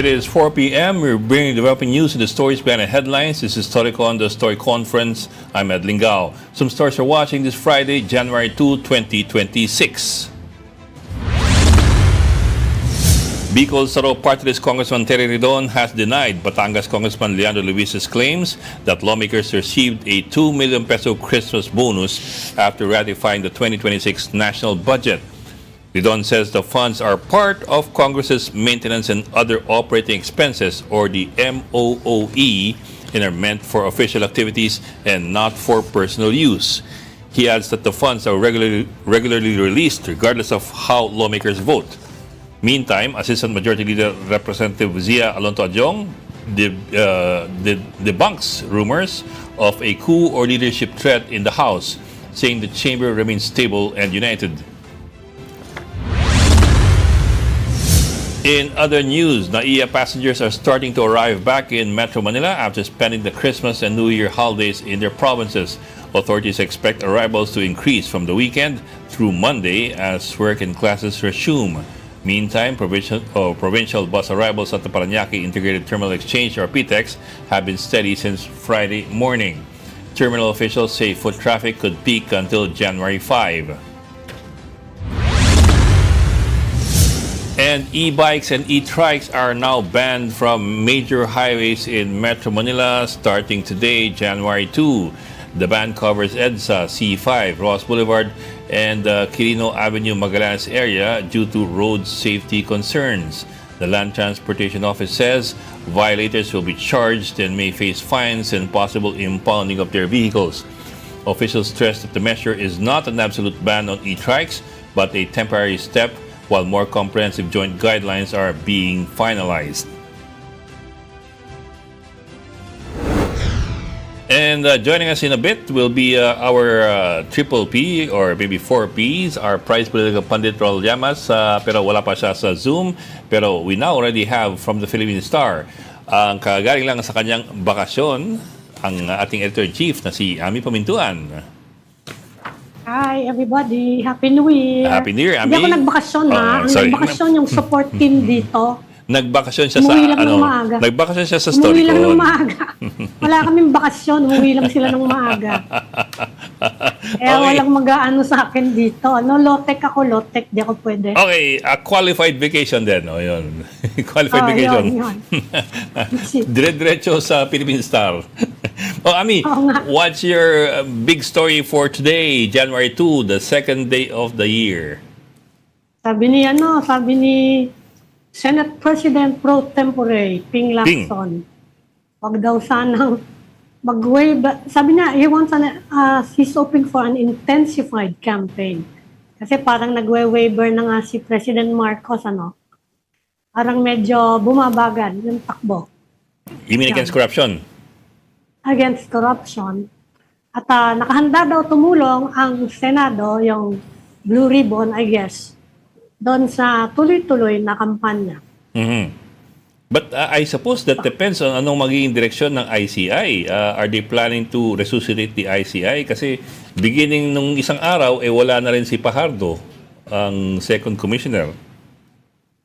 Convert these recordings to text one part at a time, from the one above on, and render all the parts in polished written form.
It is 4 p.m. We're bringing developing news and the stories behind the headlines. This is Storycon, the Story Conference. I'm Ed Lingao. Some stores are watching this Friday, January 2, 2026. Bicol Saro Party List Congressman Terry Ridon has denied Batangas Congressman Leandro Luis's claims that lawmakers received a 2 million peso Christmas bonus after ratifying the 2026 national budget. Ridon says the funds are part of Congress's maintenance and other operating expenses, or the MOOE, and are meant for official activities and not for personal use. He adds that the funds are regularly released regardless of how lawmakers vote. Meantime, Assistant Majority Leader Representative Zia Alonto Adjong debunks rumors of a coup or leadership threat in the House, saying the chamber remains stable and united. In other news, NAIA passengers are starting to arrive back in Metro Manila after spending the Christmas and New Year holidays in their provinces. Authorities expect arrivals to increase from the weekend through Monday as work and classes resume. Meantime, provincial bus arrivals at the Parañaque Integrated Terminal Exchange, or PTEX, have been steady since Friday morning. Terminal officials say foot traffic could peak until January 5. And e-bikes and e-trikes are now banned from major highways in Metro Manila starting today, January 2. The ban covers EDSA, C5, Ross Boulevard, and Quirino Avenue, Magallanes area due to road safety concerns. The Land Transportation Office says violators will be charged and may face fines and possible impounding of their vehicles. Officials stress that the measure is not an absolute ban on e-trikes, but a temporary step while more comprehensive joint guidelines are being finalized. And joining us in a bit will be our Triple P or maybe 4 Ps, our Prize Political Pundit Rol Llamas, pero wala pa siya sa Zoom. Pero we now already have from the Philippine Star, ang kagaling lang sa kanyang bakasyon, ang ating editor-in-chief na si Ami Pamintuan. Hi everybody, Happy New Year! Happy New Year, Ami! Hindi ako nagbakasyon Ang nagbakasyon yung support team dito. Nagbakasyon siya umuwi sa lang ng maaga. Nagbakasyon siya sa Umuwi lang Storycon. ng maaga. Wala kaming bakasyon, umuwi lang sila ng maaga. Kaya Okay. walang mag-aano sa akin dito. Low-tech ako, low-tech, di ako pwede. Okay, a qualified vacation din. O, yun. Qualified vacation. Yun. Dire-diretso sa Philippine Star. Ami, Oo nga. what's your big story for today, January 2, the second day of the year? Sabi ni Senate President Pro Tempore, Ping Lacson, wag daw sanang mag-waive. Sabi niya, he's hoping for an intensified campaign. Kasi parang nag-waiver na nga si President Marcos, parang medyo bumabagal yung takbo. You mean against corruption? Against corruption. At nakahanda daw tumulong ang Senado, yung Blue Ribbon, I guess, doon sa tuloy-tuloy na kampanya. Mm-hmm. But I suppose that depends on anong magiging direksyon ng ICI. Are they planning to resuscitate the ICI? Kasi beginning nung isang araw, wala na rin si Pajardo, ang second commissioner.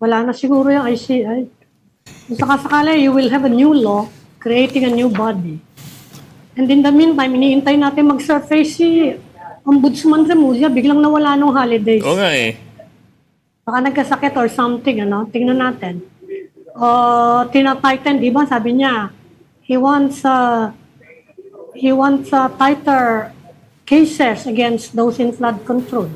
Wala na siguro yung ICI. Kung sakasakali, you will have a new law creating a new body. And in the meantime, iniintay natin mag-surface si Ombudsman Remulla, biglang nawala nung holidays. Oo nga Baka nagkasakit or something, Tingnan natin. Tina-tighten, di ba? Sabi niya, he wants tighter cases against those in flood control.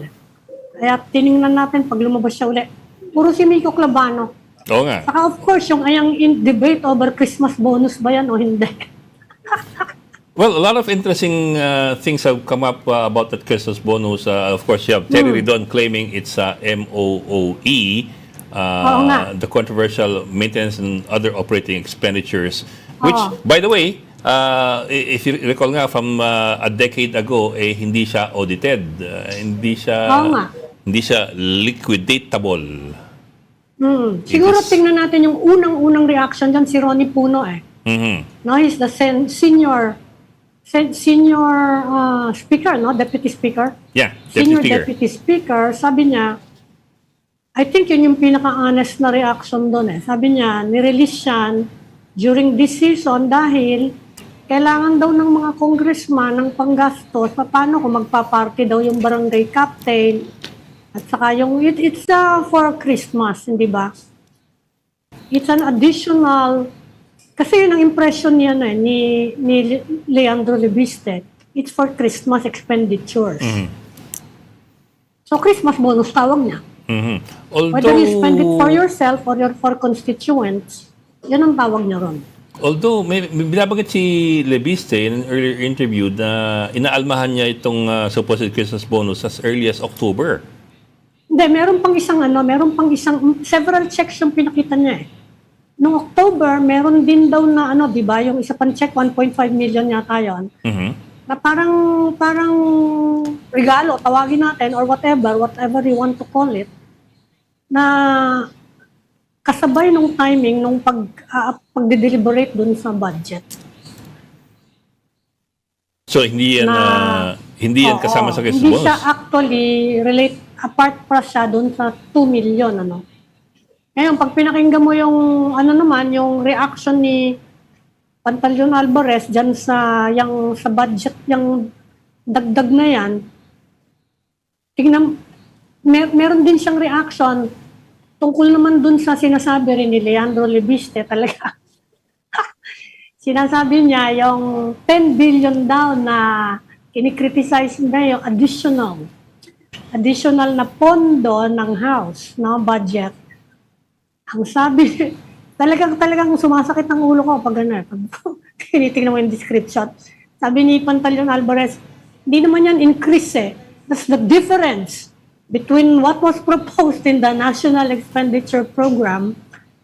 Kaya tiningnan natin pag lumabas siya uli. Puro si Miko Clavano. Oo nga. Saka of course, yung debate over Christmas bonus ba yan o hindi? Well, a lot of interesting things have come up about that Christmas bonus. Of course, you have Terry Ridon claiming it's MOOE, the controversial maintenance and other operating expenditures, which, by the way, if you recall nga from a decade ago, hindi siya audited, hindi siya liquidatable. Siguro tingnan natin yung unang-unang reaction dyan, si Ronnie Puno Mm-hmm. He's the senior speaker, Deputy Speaker. Yeah, Senior Deputy Speaker. Deputy Speaker, sabi niya, I think yun yung pinaka-honest na reaction doon eh. Sabi niya, nirelease yan during this season dahil kailangan daw ng mga congressman ng panggastos paano kung magpa-party daw yung barangay captain at saka yung it's for Christmas, hindi ba? It's an additional kasi yun ang impression niya na, ni Leandro Lebiste. It's for Christmas expenditures. So Christmas bonus tawag niya. Whether you spend it for yourself or for constituents, yan ang tawag niya ron. Although, may binabanggit si Lebiste in an earlier interview na inaalmahan niya itong supposed Christmas bonus as early as October. Hindi, meron pang isang, several checks yung pinakita niya eh. Noong October, meron din daw na di ba, yung isa pang check, 1.5 million yata yun. Na parang regalo, tawagin natin, or whatever you want to call it, na kasabay nung timing nung pagde-deliberate dun sa budget. So hindi yan kasama sa Christmas Hindi bonus. siya actually apart pa siya dun sa 2 million Ngayon pag pinakinggan mo yung yung reaction ni Pantaleon Alvarez diyan sa budget yung dagdag na yan. Tingnan meron din siyang reaction tungkol naman dun sa sinasabi rin ni Leandro Lebiste talaga. Sinasabi niya yung 10 billion daw na kinikriticize niya yung additional na pondo ng House, budget. Ang sabi, talagang sumasakit ang ulo ko pag tinitingnan mo yung description. Sabi ni Pantaleon Alvarez, hindi naman yan increase eh. That's the difference between what was proposed in the National Expenditure Program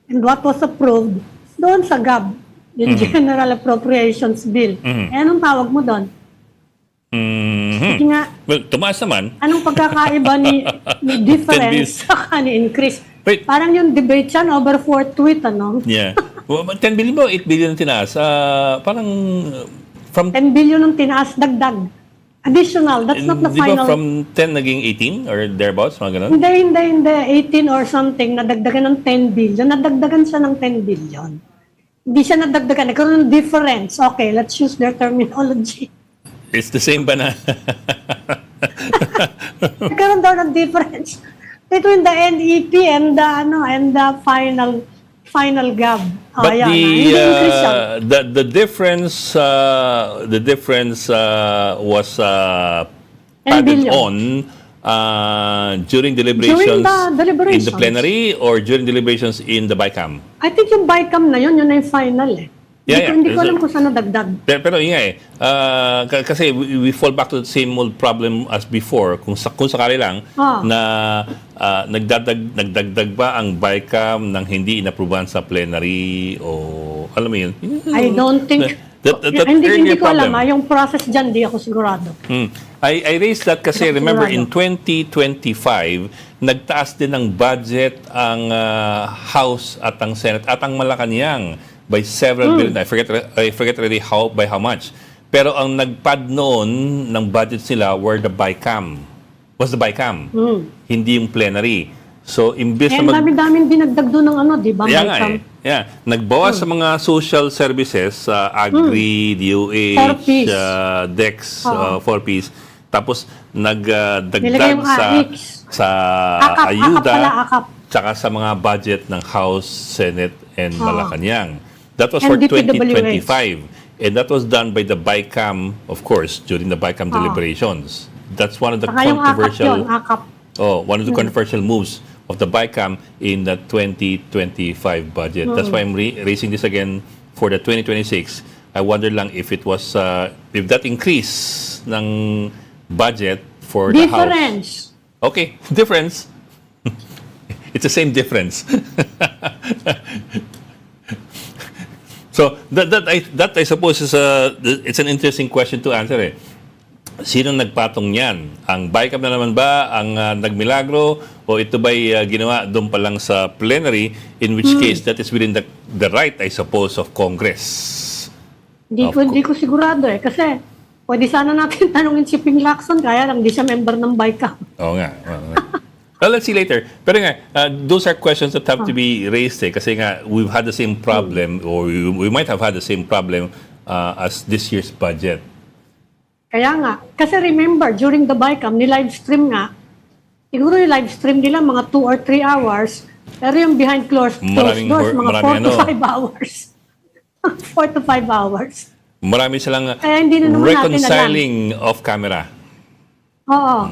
and what was approved doon sa GAB, yung General Appropriations Bill. Anong tawag mo doon? Sige nga, Well, tumaas naman. anong pagkakaiba ni difference saka ni increase? Wait. Parang yung debate yan over for tweet, Yeah. Well, 10 billion ba? 8 billion ang tinaas? Parang from 10 billion ang tinaas, dagdag. Additional, that's not the di ba final. from 10 naging 18 or thereabouts, mga ganun? Hindi. 18 or something, nadagdagan ng 10 billion. Nadagdagan siya ng 10 billion. Hindi siya nadagdagan. Nagkaroon ng difference. Okay, let's use their terminology. It's the same ba na? Nagkaroon daw ng difference between the NEP and the final GAB. But Ayan, hindi increase siya. the difference was 10 added billion. on during deliberations, During the deliberations. in the plenary or during deliberations in the BICAM. I think yung BICAM na yun yung final eh. Yeah, Hindi ko yeah. alam kung saan nadagdag. Pero yun nga kasi we fall back to the same old problem as before. Kung sakali lang na nagdagdag ba ang BICAM nang hindi inaprubahan sa plenary o alam mo yun? I don't think, hindi ko alam yung process dyan, di ako sigurado. I raised that kasi Hindi ako remember sigurado. in 2025, nagtaas din ng budget ang House at ang Senate at ang Malacanang by several billion. I forget already by how much. Pero ang nagpad noon ng budget sila were the BICAM. Was the BICAM. Hindi yung plenary. So, imbis Eh, na dami-daming dinagdag doon ng di ba? yeah, nga BICAM. Yeah. Nagbawas sa mga social services, Agri, DOH, 4Ps. DEX, 4Ps. Tapos Nilagay nagdagdag yung sa AIX. Akap ayuda, pala, akap. tsaka sa mga budget ng House, Senate, and Malacanang. That was And for DPWH. 2025. And that was done by the BICAM, of course, during the BICAM deliberations. That's one of the Saka yung akap controversial yun, akap. one of the controversial moves of the BICAM in the 2025 budget. That's why I'm raising this again for the 2026. I wonder lang if it was if that increase ng budget for the House. Difference. Okay, difference. It's the same difference. So that I suppose is it's an interesting question to answer eh. Sino nagpatong niyan? Ang BICAM na naman ba ang nagmilagro o ito ba'y ginawa doon pa lang sa plenary, in which case that is within the right I suppose of Congress. Hindi ko sigurado eh. Kasi pwede sana natin tanungin si Ping Lacson, kaya lang di siya member ng BICAM. Oo nga. Well, let's see later. Pero nga, those are questions that have to be raised kasi nga, we've had the same problem or we might have had the same problem as this year's budget. Kaya nga, kasi remember, during the BICAM, ni-live stream nga, siguro yung live stream nila mga 2 or 3 hours, pero yung behind closed doors, mga 4 to 5 hours. 4 to 5 hours. Marami silang Kaya hindi na naman natin reconciling off camera. Oo.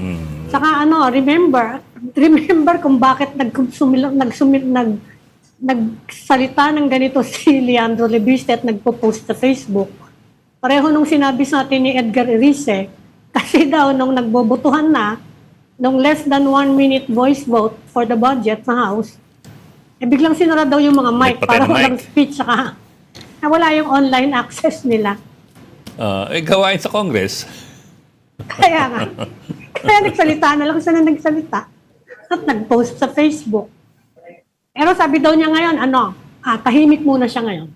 Saka remember kung bakit nagsalita ng ganito si Leandro Lebiste at nagpo-post sa Facebook. Pareho nung sinabi sa atin ni Edgar Erice, kasi daw nung nagbobotohan na, nung less than 1 minute voice vote for the budget sa House, biglang sinara daw yung mga mic Nagpatay para ng mic. walang speech, saka wala yung online access nila. Gawain sa Congress. Kaya nga. Kaya nagsalita na lang siya na nagsalita at nag-post sa Facebook. Pero sabi daw niya ngayon, tahimik muna siya ngayon.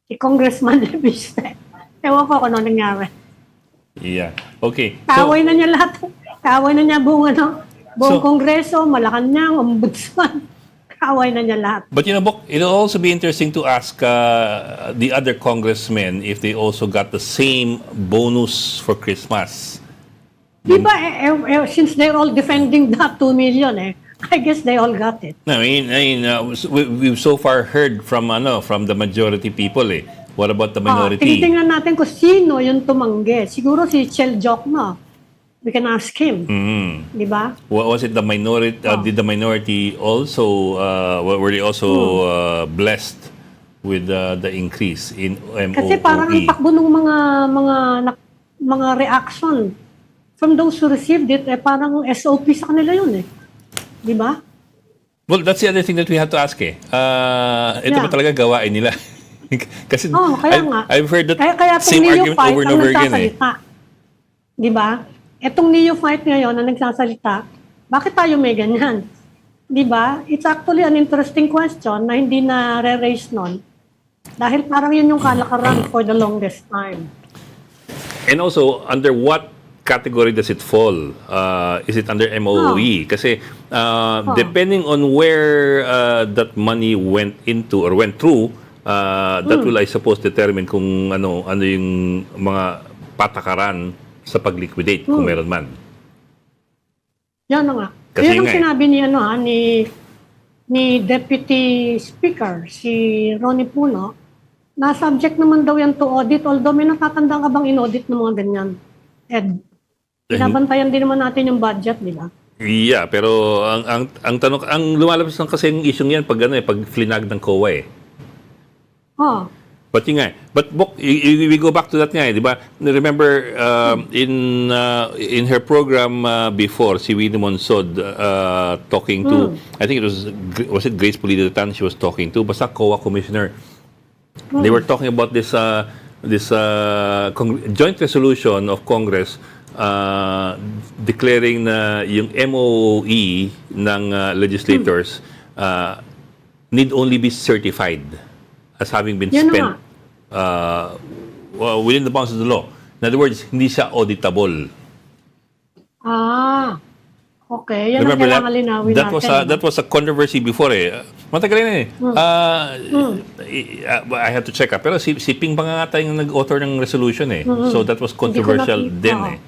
Si Congressman Lebiste. Ewan ko kung ano nangyari. Yeah. Okay. Kaaway na niya lahat. Kaaway na niya buong So- Kongreso, Malacanang, Ombudsman. Kaaway na niya lahat. But Bok, it'll also be interesting to ask the other congressmen if they also got the same bonus for Christmas. Diba, since they're all defending that 2 million, I guess they all got it. I mean, we've so far heard from the majority people. What about the minority? Tinitingnan natin kung sino yung tumanggi. Siguro si Chel Jokno. We can ask him. Di ba? Was it the minority? Did the minority also were they also blessed with the increase in MOOE? Kasi parang ang takbo ng mga reaction from those who received it, parang SOP sa kanila yun Di ba? Well, that's the other thing that we have to ask ito ba talaga gawain nila? Kasi kaya nga. I've heard that Kaya same argument over and over again Di ba? Etong neophyte ngayon na nagsasalita, bakit tayo may ganyan? Di ba? It's actually an interesting question na hindi na re-raise nun. Dahil parang yun yung kalakaran for the longest time. And also, under what category does it fall? Is it under MOE? Kasi depending on where that money went into or went through, that will, I suppose, determine kung ano yung mga patakaran sa pag-liquidate kung meron man. Yan na nga. Kasi Yan ang nga sinabi ni Deputy Speaker, si Ronnie Puno, na subject naman daw yan to audit, although may natatandaan ka bang in-audit ng mga ganyan? Ed, binabantayan din naman natin yung budget, di ba? Yeah, pero ang tanong, ang lumalabas lang kasi yung isyong yan pag pag flinag ng COA But yun nga, but Bok, we go back to that nga, di ba? Remember, in her program before, si Winnie Monsod talking to, I think was it Grace Pulido Tan she was talking to, basta COA commissioner. They were talking about this joint resolution of Congress declaring na yung MOE ng legislators need only be certified as having been Yan spent within the bounds of the law. In other words, hindi siya auditable. Okay. Yan ang kailangan linawin natin. That was a controversy before Matagal na I had to check up. Pero si Ping pa nga yung nag-author ng resolution So that was controversial then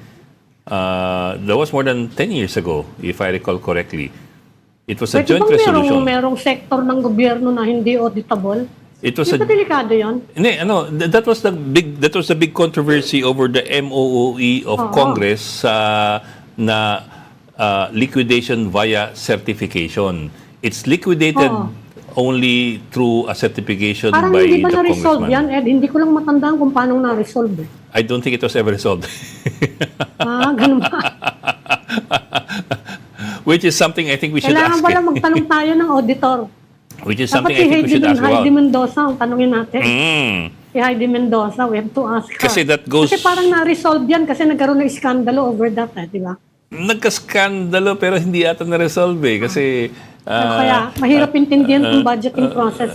That was more than 10 years ago, if I recall correctly. It was a joint resolution. Merong sektor ng gobyerno na hindi auditable? It was delikado yun? Hindi, that was the big controversy over the MOOE of Congress na liquidation via certification. It's liquidated only through a certification parang by hindi the ba na-resolve congressman. yan, Ed? Hindi ko lang matandaan kung paano na-resolve. I don't think it was ever resolved. Ganun ba? Which is something I think we should Kailangan ask. pala magtanong tayo ng auditor. Which is Dapat something I think we should ask about. Heidi Mendoza, ang tanongin natin. Si Heidi Mendoza, we have to ask her. Kasi that goes... Kasi parang na-resolve yan kasi nagkaroon ng iskandalo over that, di ba? Nagkaskandalo pero hindi ata na-resolve kasi... Kaya mahirap intindihan yung budgeting process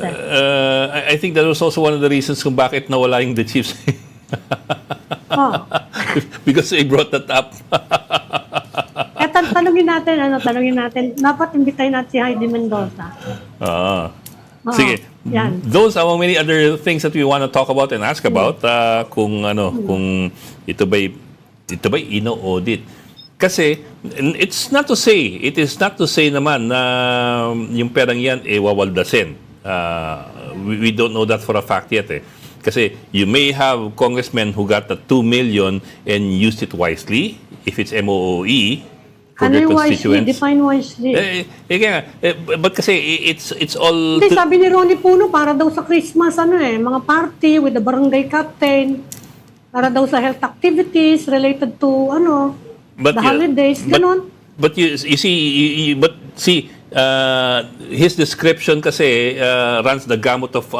I think that was also one of the reasons kung bakit nawala yung the chiefs. Because they brought that up. tanungin natin. Dapat imbitahin natin si Heidi Mendoza. Ah. Oo, Sige. yan. Those are many other things that we want to talk about and ask about kung ito ba ino-audit. Kasi it is not to say naman na yung perang yan wawaldasin. We don't know that for a fact yet eh. Kasi you may have congressmen who got the 2 million and used it wisely if it's MOOE for their Ano yung wisely? constituents. Define wisely. But kasi it's all Hindi, sabi ni Ronnie Puno, para daw sa Christmas, mga party with the barangay captain, para daw sa health activities related to, the holidays, ganon. But you see, his description kasi runs the gamut of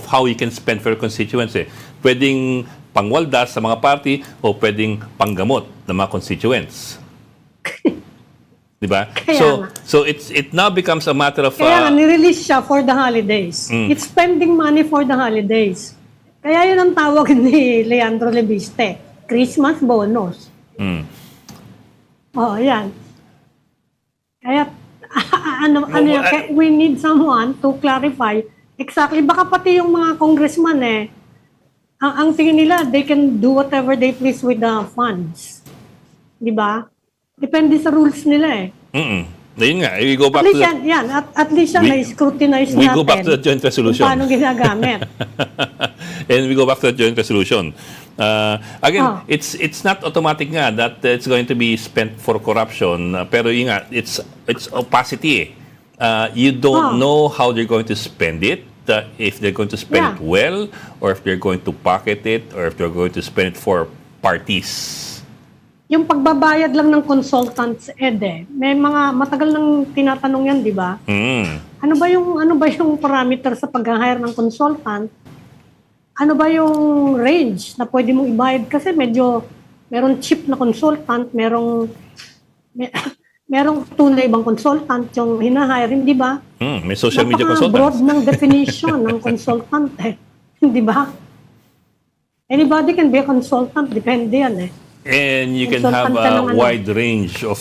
how you can spend for your constituents. Pwedeng pangwaldas sa mga party o pwedeng panggamot ng mga constituents. Diba? Kaya So it now becomes a matter of Kaya nga, nirelease siya for the holidays. It's spending money for the holidays. Kaya yun ang tawag ni Leandro Lebiste, Christmas bonus. Oh, yan. Kaya, we need someone to clarify exactly. Baka pati yung mga congressman ang tingin nila, they can do whatever they please with the funds. Di ba? Depende sa rules nila Ayun nga, we go back at to least at least yan, na-scrutinize we natin. go back to the joint resolution. Kung paano ginagamit. And we go back to the joint resolution. Again, it's not automatic nga that it's going to be spent for corruption. Pero yun nga, it's opacity. You don't know how they're going to spend it. If they're going to spend it well, or if they're going to pocket it, or if they're going to spend it for parties. Yung pagbabayad lang ng consultants, may mga matagal nang tinatanong yan, di ba? Ano ba yung parameter sa pag-hire ng consultant? Ano ba yung range na pwede mong ibayad? Kasi meron cheap na consultant, merong tunay bang consultant yung hinahire, di ba? May social media consultants. Broad ng definition ng consultant, di ba? Anybody can be a consultant, depende yan And you can have a wide range of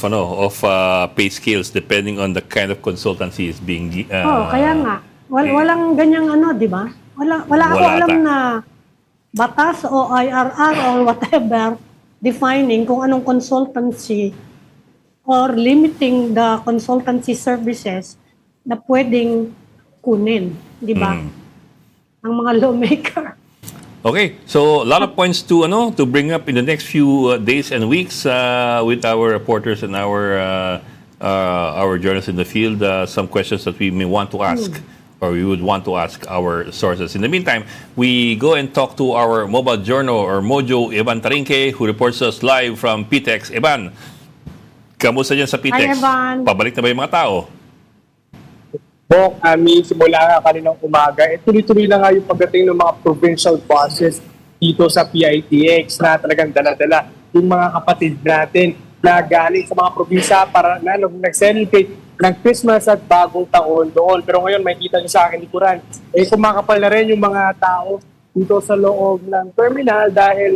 pay scales depending on the kind of consultancy is being kaya nga. Walang ganyang di ba? Wala ako alam na batas o IRR or whatever defining kung anong consultancy or limiting the consultancy services na pwedeng kunin, di ba? Ang mga lawmaker. Okay, so a lot of points to bring up in the next few days and weeks with our reporters and our journalists in the field. Some questions that we may want to ask or we would want to ask our sources. In the meantime, we go and talk to our mobile journal or Mojo, Evan Tarinque, who reports us live from PTEX. Evan, kamusta dyan sa PTEX? Hi, Evan. Pabalik na ba yung mga tao? Bok, simula nga kaninang umaga, tuloy-tuloy na nga yung pagdating ng mga provincial buses dito sa PITX na talagang dala-dala yung mga kapatid natin na galing sa mga probinsya para na nag-celebrate ng Christmas at bagong taon doon. Pero ngayon, may kita niyo sa akin likuran, kumakapal na rin yung mga tao dito sa loob ng terminal dahil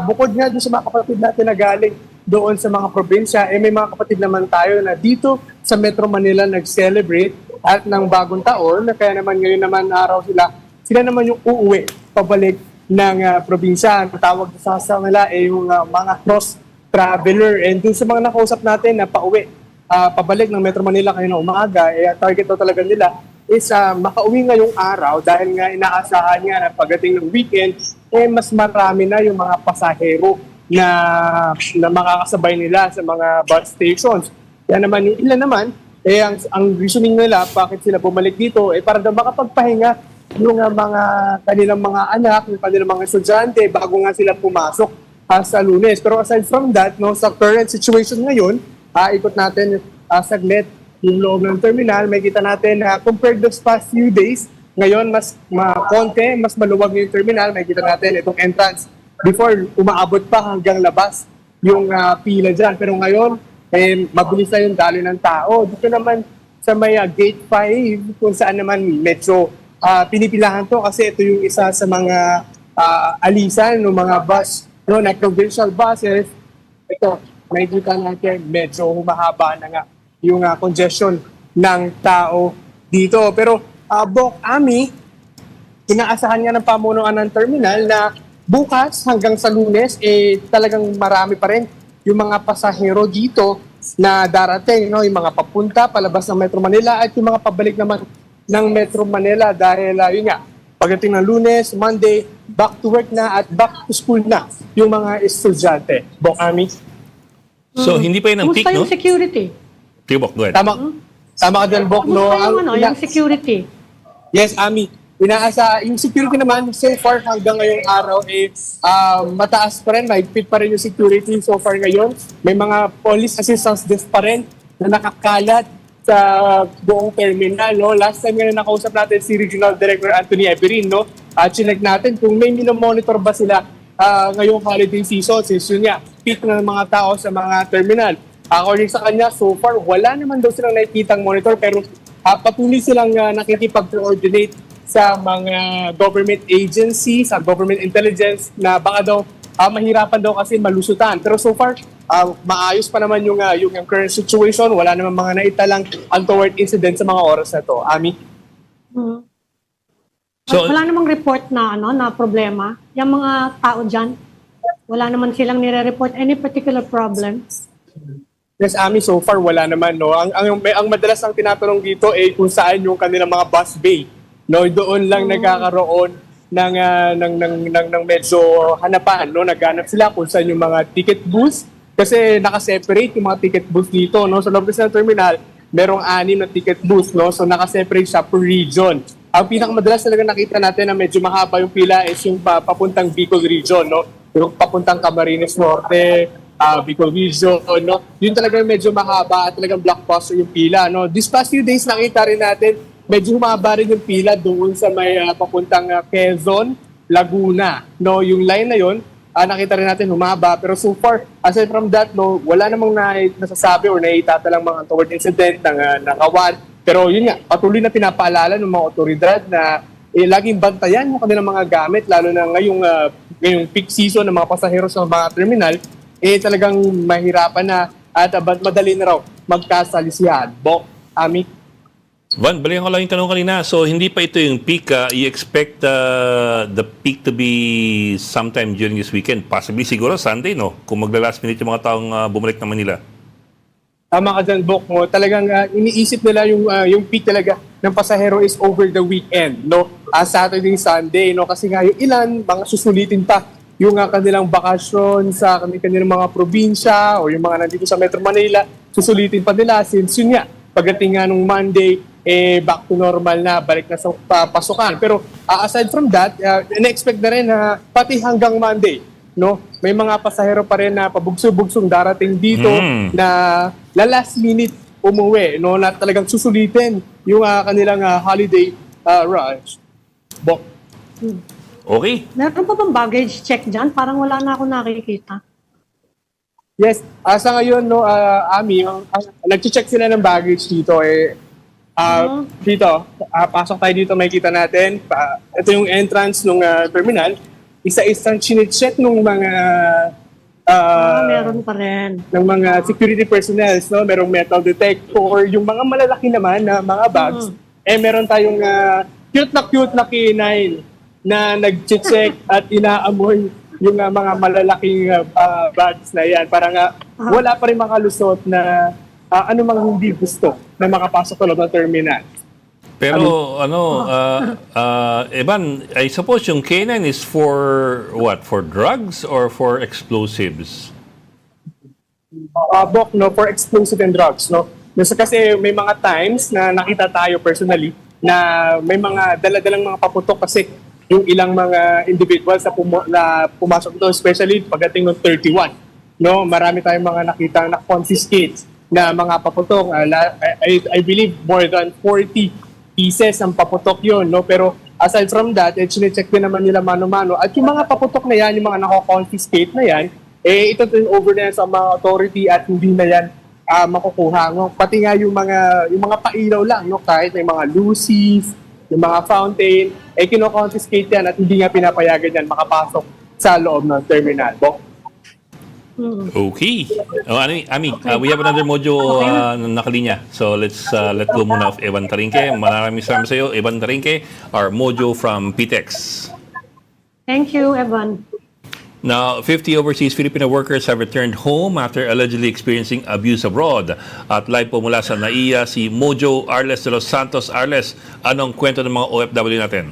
bukod nga doon sa mga kapatid natin na galing doon sa mga probinsya, may mga kapatid naman tayo na dito sa Metro Manila nag-celebrate at ng bagong taon, kaya naman ngayon naman araw sila naman yung uuwi pabalik ng probinsya. Ang tawag sa nila yung mga cross-traveler. And dun sa mga nakausap natin na pauwi, pabalik ng Metro Manila kanina umaga, target daw talaga nila is makauwi ngayong araw dahil nga inaasahan nga na pagdating ng weekend, mas marami na yung mga pasahero na makakasabay nila sa mga bus stations. Kaya naman yung ilan naman, ang reasoning nila bakit sila bumalik dito para daw makapagpahinga yung mga kanilang mga anak, yung kanilang mga estudyante bago nga sila pumasok sa Lunes. Pero aside from that, sa current situation ngayon, ikot natin saglit yung loob ng terminal. May kita natin compared to past few days, ngayon mas konti, mas maluwag yung terminal. May kita natin itong entrance. Before, umaabot pa hanggang labas yung pila dyan. Pero ngayon, mabilis na yung daloy ng tao. Dito naman sa may gate 5, kung saan naman medyo pinipilahan to kasi ito yung isa sa mga alisan ng mga bus, na provincial buses. Ito, makikita natin medyo humahaba na nga yung congestion ng tao dito. Pero Bok Ami, inaasahan nga ng pamunuan ng terminal na bukas hanggang sa Lunes, talagang marami pa rin yung mga pasahero dito na darating, no? Yung mga papunta, palabas ng Metro Manila at yung mga pabalik naman ng Metro Manila dahil yun nga, pagdating ng Lunes, Monday, back to work na at back to school na yung mga estudyante. Bok Ami? So, hindi pa yun ang peak, Kumusta no? yung security? Sige, Bok, go ahead. Tama ka din, Bok, no? Kumusta yung, yung security? Yes, Ami. Yung security naman, so far hanggang ngayong araw, mataas pa rin, mahigpit pa rin yung security so far ngayon. May mga police assistance desk pa rin na nakakalat sa buong terminal. No? Last time nga na nakausap natin si Regional Director Anthony Everin, no? Chinek natin kung may minomonitor ba sila ngayong holiday season. Since yun nga, peak ng mga tao sa mga terminal. According sa kanya, so far, wala naman daw silang nakikitang monitor pero patuloy silang nakikipag-coordinate sa mga government agencies, sa government intelligence na baka daw mahirapan daw kasi malusutan. Pero so far, maayos pa naman yung current situation. Wala naman mga naitalang untoward incident sa mga oras na to. Ami? So, Wala namang report na na problema. Yung mga tao dyan, wala naman silang nire-report any particular problem. Yes, Ami, so far wala naman. No? Ang madalas ang tinatanong dito kung saan yung kanilang mga bus bay. No, doon lang nagkakaroon ng medyo hanapan, no? Naghanap sila kung saan yung mga ticket booths kasi naka-separate yung mga ticket booths dito, no? Sa loob ng terminal, merong 6 na ticket booths, no? So naka-separate siya per region. Ang pinakamadalas talaga nakita natin na medyo mahaba yung pila is yung papuntang Bicol region, no? Yung papuntang Camarines Norte, Bicol region, no? Yun talaga medyo mahaba at talagang blockbuster yung pila, no? This past few days nakita rin natin medyo humaba rin yung pila doon sa may papuntang Quezon, Laguna. No, yung line na yun, nakita rin natin humaba. Pero so far, aside from that, no, wala namang nasasabi or naitatalang mga untoward incident ng kawan. Pero yun nga, patuloy na pinapaalala ng mga otoridad na laging bantayan yung kanilang mga gamit, lalo na ngayong peak season ng mga pasahero sa mga terminal, talagang mahirapan na at madali na raw magkasalisihan. Bok, Ami? Van, balikan ko lang yung tanong kanina. So, hindi pa ito yung peak. You expect the peak to be sometime during this weekend? Possibly siguro Sunday, no? Kung magla-last minute yung mga taong bumalik ng Manila. Tama ka dyan, Bok. No? Talagang iniisip nila yung peak talaga ng pasahero is over the weekend. No? Saturday, Sunday. No? Kasi nga yung ilan, mga susulitin pa yung kanilang bakasyon sa kanilang mga probinsya o yung mga nandito sa Metro Manila, susulitin pa nila since yun nga, pagdating nga nung Monday, back to normal na, balik na sa pasukan. Pero aside from that, in-expect na rin na pati hanggang Monday, no? May mga pasahero pa rin na pabugso-bugsong darating dito na last minute umuwi, no? Na talagang susulitin yung kanilang holiday rush. Bok. Okay. Meron pa bang baggage check dyan? Parang wala na ako nakikita. Yes, sa ngayon, no, Ami, nag-check sila ng baggage dito. Dito, pasok tayo dito, makikita natin. Ito yung entrance ng terminal. Isa-isang chinecheck ng mga Meron pa rin. ng mga security personnel, no? Merong metal detector, yung mga malalaki naman na mga bags. Meron tayong cute na K9 na nag-check at inaamoy yung mga malalaking bags na yan. Parang wala pa rin makalusot na ano mga hindi gusto na makapasok sa loob ng terminal. Pero Evan, I suppose yung K9 is for what? For drugs or for explosives? Bok, no, for explosive and drugs, no. Kasi may mga times na nakita tayo personally na may mga dala-dalang mga paputok kasi yung ilang mga individuals na pumasok doon, especially pagdating ng 31. No, marami tayong mga nakita na confiscate na mga paputok. I believe more than 40 pieces ang paputok yun, no? Pero aside from that, chinecheck din naman nila mano-mano. At yung mga paputok na yan, yung mga nako-confiscate na yan, ito turn over na yan sa mga authority at hindi na yan makukuha. No? Pati nga yung mga pailaw lang, no? Kahit may mga lucis, yung mga fountain, kino-confiscate yan at hindi nga pinapayagan yan makapasok sa loob ng terminal. Bok? Okay. Ami, we have another Mojo na nakalinya. So let's let go muna of Evan Tarinque. Maraming salamat sa iyo, Evan Tarinque, our Mojo from PTEX. Thank you, Evan. Now, 50 overseas Filipino workers have returned home after allegedly experiencing abuse abroad. At live po mula sa NAIA, si Mojo Arles de los Santos. Arles, anong kwento ng mga OFW natin?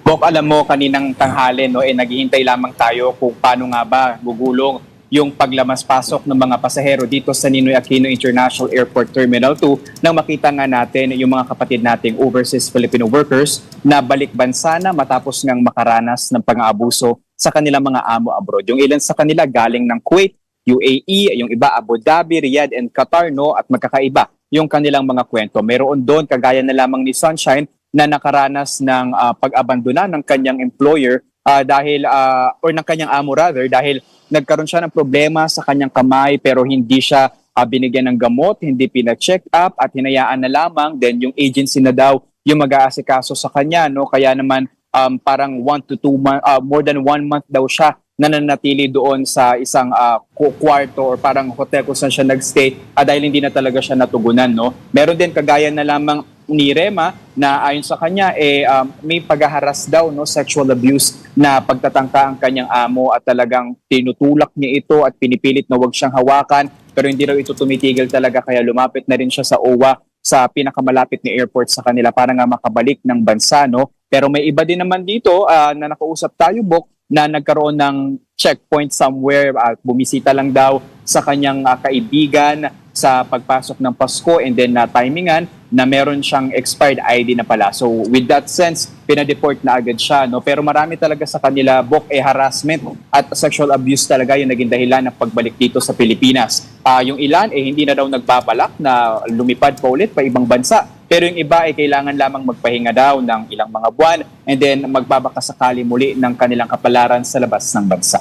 Bok, alam mo, kaninang tanghali, naghihintay lamang tayo kung paano nga ba gugulong yung paglamas-pasok ng mga pasahero dito sa Ninoy Aquino International Airport Terminal 2 nang makita nga natin yung mga kapatid nating overseas Filipino workers na balik bansa na matapos ngang makaranas ng pang-aabuso sa kanilang mga amo abroad. Yung ilan sa kanila galing ng Kuwait, UAE, yung iba Abu Dhabi, Riyadh, and Qatar, at magkakaiba yung kanilang mga kwento. Meron doon, kagaya na lamang ni Sunshine, na nakaranas ng pag-abandona ng kanyang employer or ng kanyang amo rather, dahil nagkaroon siya ng problema sa kanyang kamay pero hindi siya binigyan ng gamot, hindi pina-check up at hinayaan na lamang. Then yung agency na daw yung mag-aasikaso sa kanya, kaya naman parang 1 to 2 months, more than 1 month daw siya nananatili doon sa isang kwarto or parang hotel kung saan siya nagstay dahil hindi na talaga siya natugunan. Meron din kagaya na lamang ni Rema na ayon sa kanya may paghaharas daw, sexual abuse na pagtatangka ang kanyang amo at talagang tinutulak niya ito at pinipilit na wag siyang hawakan, pero hindi raw ito tumitigil talaga, kaya lumapit na rin siya sa OWA, sa pinakamalapit na airport sa kanila para nga makabalik ng bansa. Pero may iba din naman dito na nakausap tayo, Bok, na nagkaroon ng checkpoint somewhere at bumisita lang daw sa kanyang kaibigan sa pagpasok ng Pasko, and then timingan na meron siyang expired ID na pala. So with that sense, pinadeport na agad siya. Pero marami talaga sa kanila, Bok, harassment at sexual abuse talaga yung naging dahilan ng pagbalik dito sa Pilipinas. Yung ilan hindi na daw nagbabalak na lumipad pa ulit pa ibang bansa. Pero yung iba kailangan lamang magpahinga daw ng ilang mga buwan and then magbabakasakali muli ng kanilang kapalaran sa labas ng bansa.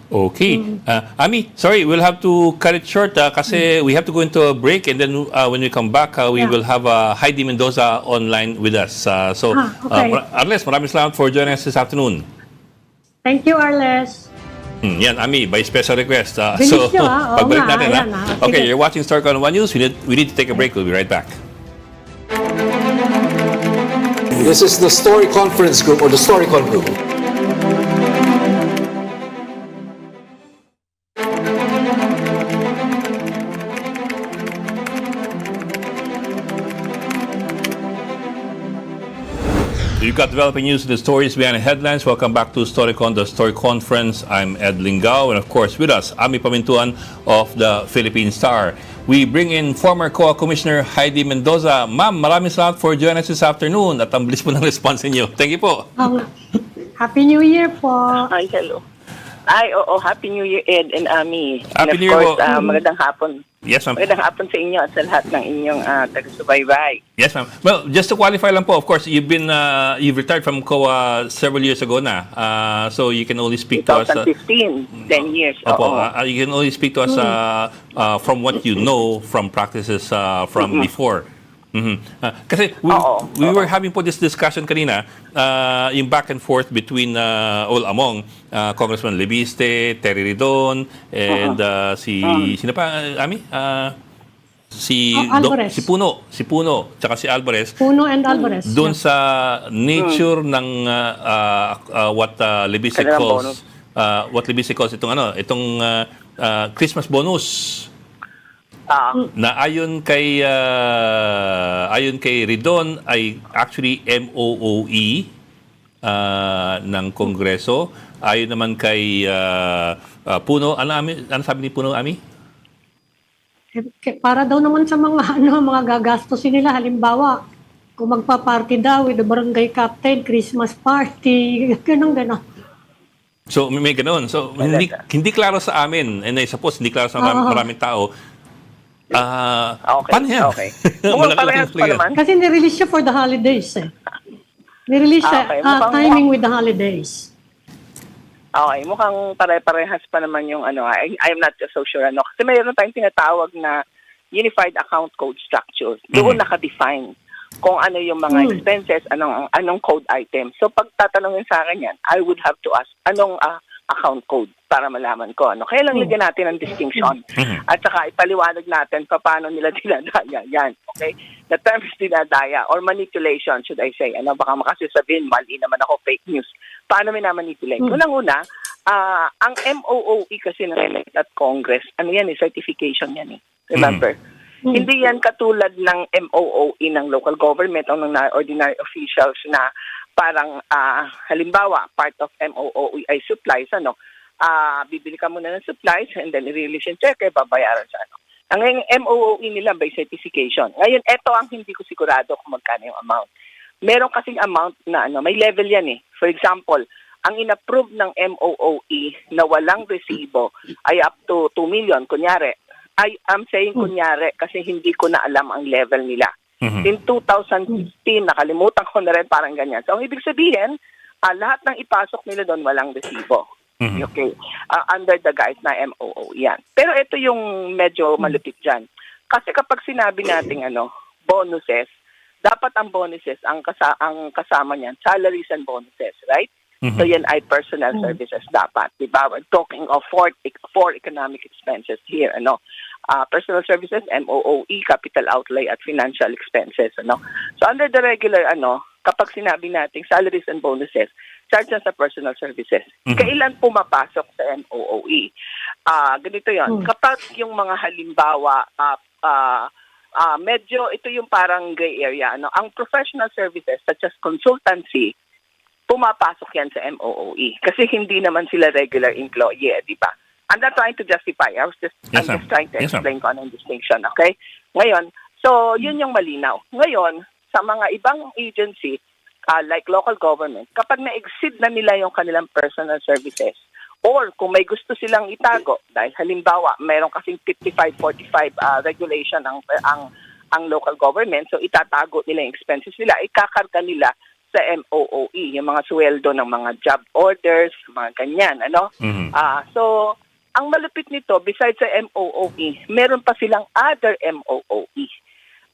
Okay. Ami, sorry, we'll have to cut it short kasi we have to go into a break, and then when we come back, we will have Heidi Mendoza online with us. Okay. Arles, maraming salamat for joining us this afternoon. Thank you, Arles. Yan, Ami, by special request. Bilis nyo, Oo pagbalik nga, natin. ayan, Okay, Sige. you're watching Starcon 1 News. We need to take a break. We'll be right back. This is the Story Conference Group or the Storycon Group. You've got developing news and the stories behind the headlines. Welcome back to Storycon, the Story Conference. I'm Ed Lingao, and of course with us, Ami Pamintuan of the Philippine Star. We bring in former COA Commissioner Heidi Mendoza. Ma'am, maraming salamat for joining us this afternoon at ang bilis po ng response niyo. Thank you po. Happy New Year po. Ay, hello. Ay, oo, Happy New Year, Ed and Ami. Happy and New Year of course, po. magandang hapon. Yes, ma'am. Magandang hapon sa inyo at sa lahat ng inyong taga-subaybay. Yes, ma'am. Well, just to qualify lang po, of course, you've retired from COA several years ago na. So you can only speak to us. 2015, 10 years. Opo, Oo. you can only speak to us from what you know from practices from before. Kasi we were having po this discussion kanina, yung back and forth between among Congressman Lebiste, Terry Ridon, and sino pa, Ami? Alvarez. Si Puno, tsaka si Alvarez. Puno and Alvarez. Doon sa nature ng what Lebiste Kanilang calls itong Christmas bonus. Na ayon kay Ridon ay actually MOOE ng Kongreso. Ayon naman kay Puno, ano sabi ni Puno, Ami? Para daw naman sa mga mga gagastusin nila, halimbawa kung magpa-party daw with the barangay captain, Christmas party, ganun. So may ganoon. So hindi klaro sa amin, and I suppose hindi klaro sa maraming tao. Okay. Paano yan? Okay. Mukhang parehas pa naman. Kasi nirelease siya for the holidays Nirelease siya Okay, timing with the holidays. Okay, mukhang pare-parehas pa naman yung I'm not so sure. Kasi mayroon tayong tinatawag na Unified Account Code Structure. Doon naka-define kung ano yung mga expenses, anong code item. So pag tatanungin sa akin yan, I would have to ask, anong account code para malaman ko. Ano. Kaya lang lagyan natin ng distinction. At saka ipaliwanag natin paano nila dinadaya yan. Okay? The term is dinadaya or manipulation, should I say. Ano, baka makasisabihin, mali naman ako, fake news. Paano minamanipulate? Unang-una, ang MOOE kasi ng at Congress, ano yan, certification yan eh. Remember? Hindi yan katulad ng MOOE ng local government o ng ordinary officials na parang halimbawa part of MOOE ay supplies, ano, bibili ka muna ng supplies and then i-release yung check, babayaran sa ano. Ang MOOE nila by certification. Ngayon, eto ang hindi ko sigurado kung magkano yung amount. Meron kasing amount na ano, may level yan eh. For example, ang inapprove ng MOOE na walang resibo ay up to 2 million, kunyari. I'm saying kunyari kasi hindi ko na alam ang level nila. In 2015, nakalimutan ko na rin parang ganyan. So, ang ibig sabihin, lahat ng ipasok nila doon walang resibo. Okay. Under the guise na MOO. Yan. Pero ito yung medyo malupit dyan. Kasi kapag sinabi natin bonuses, dapat ang bonuses, ang kasama niyan, salaries and bonuses, right? So yan ay personal services dapat. Diba? We're talking of four economic expenses here. Personal services, MOOE, capital outlay at financial expenses. So under the regular, kapag sinabi natin salaries and bonuses, charge na sa personal services. Kailan pumapasok sa MOOE? Ganito yon. Kapag yung mga halimbawa, medyo ito yung parang gray area. Ang professional services such as consultancy, pumapasok yan sa MOOE kasi hindi naman sila regular employee, di ba? I'm not trying to justify. I'm just trying to explain kung anong distinction, okay? Ngayon, so yun yung malinaw. Ngayon, sa mga ibang agency, like local government, kapag na-exceed na nila yung kanilang personal services, or kung may gusto silang itago, dahil halimbawa, mayroon kasing 55-45 regulation ang local government, so itatago nila yung expenses nila, ikakarga nila sa MOOE, yung mga sweldo ng mga job orders, mga ganyan, so, ang malupit nito, besides sa MOOE, meron pa silang other MOOE.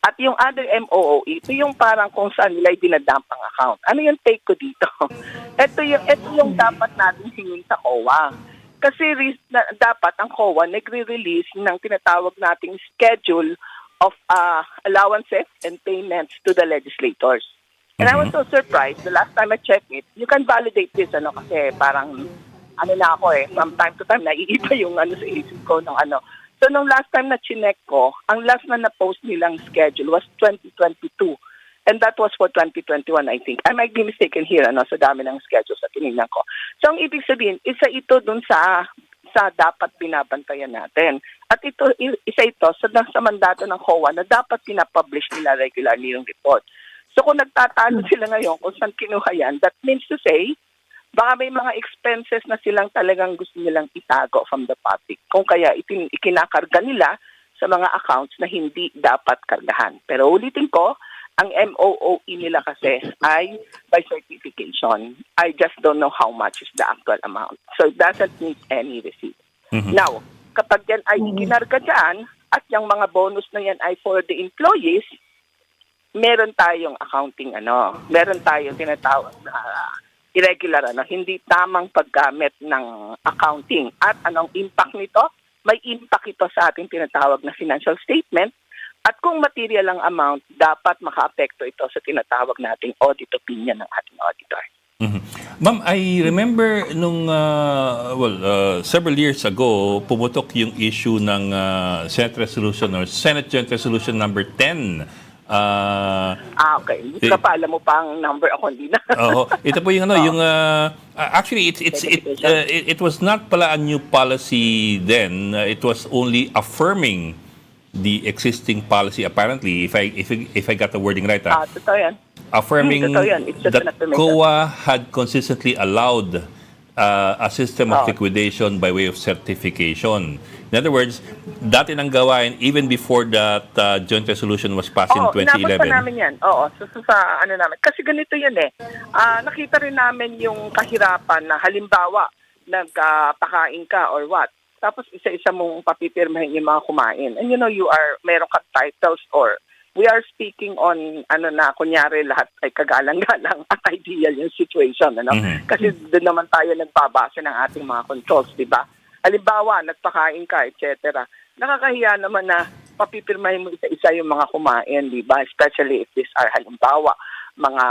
At yung other MOOE, ito yung parang kung saan nila dinadump ang account. Ano yung take ko dito? ito yung dapat natin hingin sa COA. Kasi dapat ang COA nagre-release ng tinatawag nating schedule of allowances and payments to the legislators. And I was so surprised, the last time I checked it, you can validate this, kasi parang, na ako from time to time, naiiba yung sa isip ko ng So, nung last time na chinek ko, ang last na na-post nilang schedule was 2022. And that was for 2021, I think. I might be mistaken here, sa dami ng schedule sa tinignan ko. So, ang ibig sabihin, isa ito dun sa dapat binabantayan natin. At isa ito sa mandato ng COA na dapat pinapublish nila regularly yung report. So kung nagtatalo sila ngayon kung saan kinuha yan, that means to say, baka may mga expenses na silang talagang gusto nilang itago from the public. Kung kaya ikinakarga nila sa mga accounts na hindi dapat kargahan. Pero ulitin ko, ang MOOE nila kasi ay by certification. I just don't know how much is the actual amount. So it doesn't need any receipt. Now, kapag yan ay ikinarga dyan at yung mga bonus na yan ay for the employees, meron tayong accounting meron tayong tinatawag na irregular hindi tamang paggamit ng accounting. At anong impact nito? May impact ito sa ating tinatawag na financial statement. At kung material ang amount, dapat maka-apekto ito sa tinatawag nating audit opinion ng ating auditor. Ma'am, I remember nung several years ago, pumutok yung issue ng Senate Resolution or Senate Joint Resolution number 10. Okay. Hindi ka pa, alam mo pa ang number, ako hindi na. Ito po yung actually it was not pala a new policy then. It was only affirming the existing policy apparently, if I got the wording right. Totoo yan. Affirming Totoo yan. It's just an that affirmation. COA had consistently allowed a system of liquidation by way of certification. In other words, dati nang gawain even before that joint resolution was passed in 2011. Inabot pa namin yan. So sa namin. Kasi ganito yun nakita rin namin yung kahirapan na halimbawa, nagpakain ka or what. Tapos isa-isa mong papipirmahin yung mga kumain. And meron kang titles or we are speaking on kunyari lahat ay kagalang-galang at ideal yung situation, Kasi doon naman tayo nagbabase ng ating mga controls, di ba? Halimbawa, nagpakain ka, etc. Nakakahiya naman na papipirmahin mo isa-isa yung mga kumain, di ba? Especially if these are halimbawa mga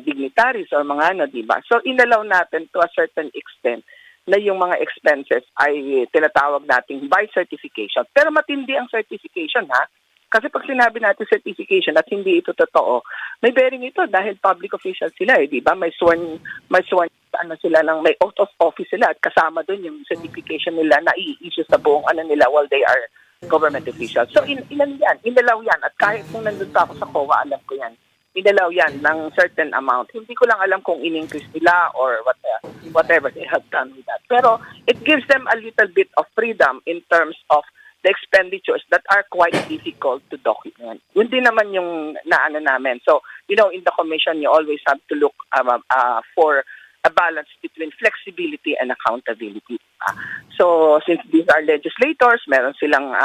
dignitaries or mga di ba? So inalaw natin to a certain extent na yung mga expenses ay tinatawag nating by certification. Pero matindi ang certification, ha? Kasi pag sinabi natin certification at hindi ito totoo, may bearing ito dahil public official sila, di ba? May sworn sila ng may oath of office sila at kasama doon yung certification nila na i-issue sa buong nila while they are government officials. So inalaw yan at kahit kung nandun pa ako sa COA, alam ko yan. Inalaw yan ng certain amount. Hindi ko lang alam kung in-increase nila or whatever they have done with that. Pero it gives them a little bit of freedom in terms of the expenditures that are quite difficult to document. Yun din naman yung namin. So, in the commission, you always have to look for a balance between flexibility and accountability. So, since these are legislators, meron silang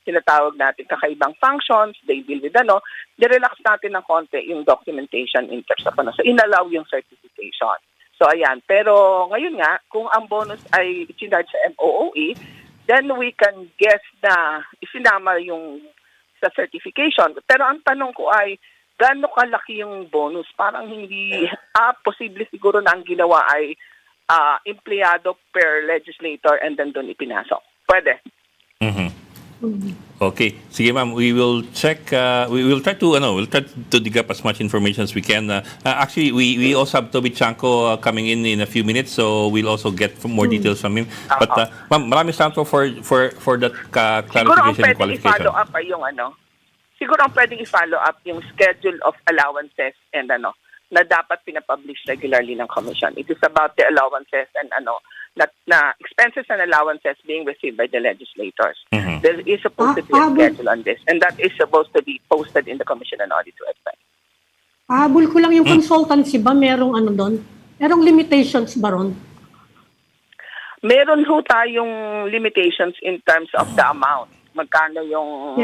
tinatawag natin kakaibang functions, they deal with nirelax natin ng konti yung documentation in terms of So, inallow yung certification. So, ayan. Pero, ngayon nga, kung ang bonus ay isinarge sa MOOE, then we can guess na isinama yung sa certification. Pero ang tanong ko ay, gaano kalaki yung bonus? Parang hindi, posible siguro na ang ginawa ay empleyado per legislator and then doon ipinasok. Pwede. Okay. Sige, ma'am. We will check. We will try to we'll try to dig up as much information as we can. Actually, we also have Toby Chanco coming in a few minutes, so we'll also get more details from him. But ma'am, maraming salamat po for that clarification and qualification. I-follow up ay yung Siguro ang pwedeng i-follow up yung schedule of allowances and na dapat pinapublish regularly ng commission. It is about the allowances and na expenses and allowances being received by the legislators. There is supposed to be a schedule on this, and that is supposed to be posted in the Commission on Audit website. Habol ko lang yung consultancy ba, merong doon? Merong limitations ba ron? Meron ho tayong limitations in terms of the amount. Magkano yung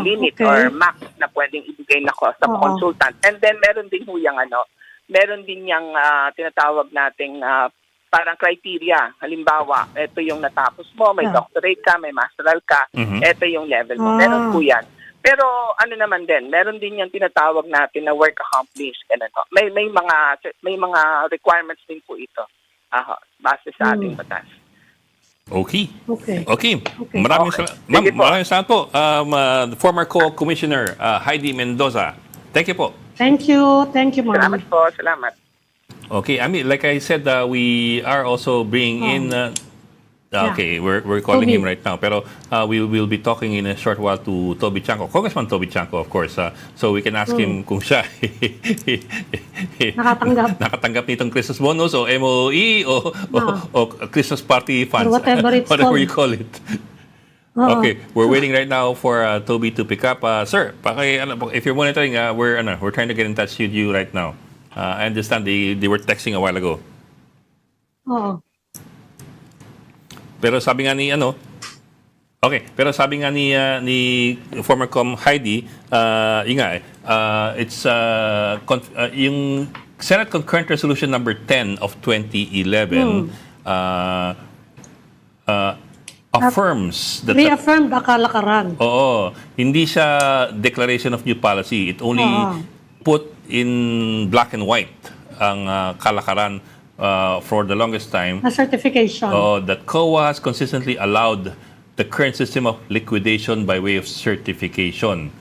limit or max na pwedeng ibigay na cost ng consultant. And then meron din ho yung meron din yung tinatawag nating parang criteria. Halimbawa, ito yung natapos mo, may doctorate ka, may masteral ka, ito yung level mo. Meron po yan. Pero naman din, meron din yung tinatawag natin na work accomplished. May mga requirements din po ito. Base sa ating batas. Okay. Maraming salamat po. Former Co-Commissioner Heidi Mendoza. Thank you po. Thank you, ma'am. Salamat po, salamat. Okay, I mean, like I said, we are also bringing in. Okay, we're calling Toby. him right now. Pero we will be talking in a short while to Toby Chanco, Congressman Toby Chanco, of course. So we can ask him kung siya nakatanggap nitong Christmas bonus o MOE o Christmas party funds. Or whatever it's whatever called. you call it. Okay, we're waiting right now for Toby to pick up. Sir, if you're monitoring, we're trying to get in touch with you right now. I understand they were texting a while ago. Oo. Pero sabi nga ni ni former Com Heidi, it's yung Senate Concurrent Resolution number 10 of 2011 affirms that Reaffirmed ang kalakaran. Oo, hindi siya declaration of new policy. It only put in black and white ang kalakaran for the longest time. Na certification. That COA has consistently allowed the current system of liquidation by way of certification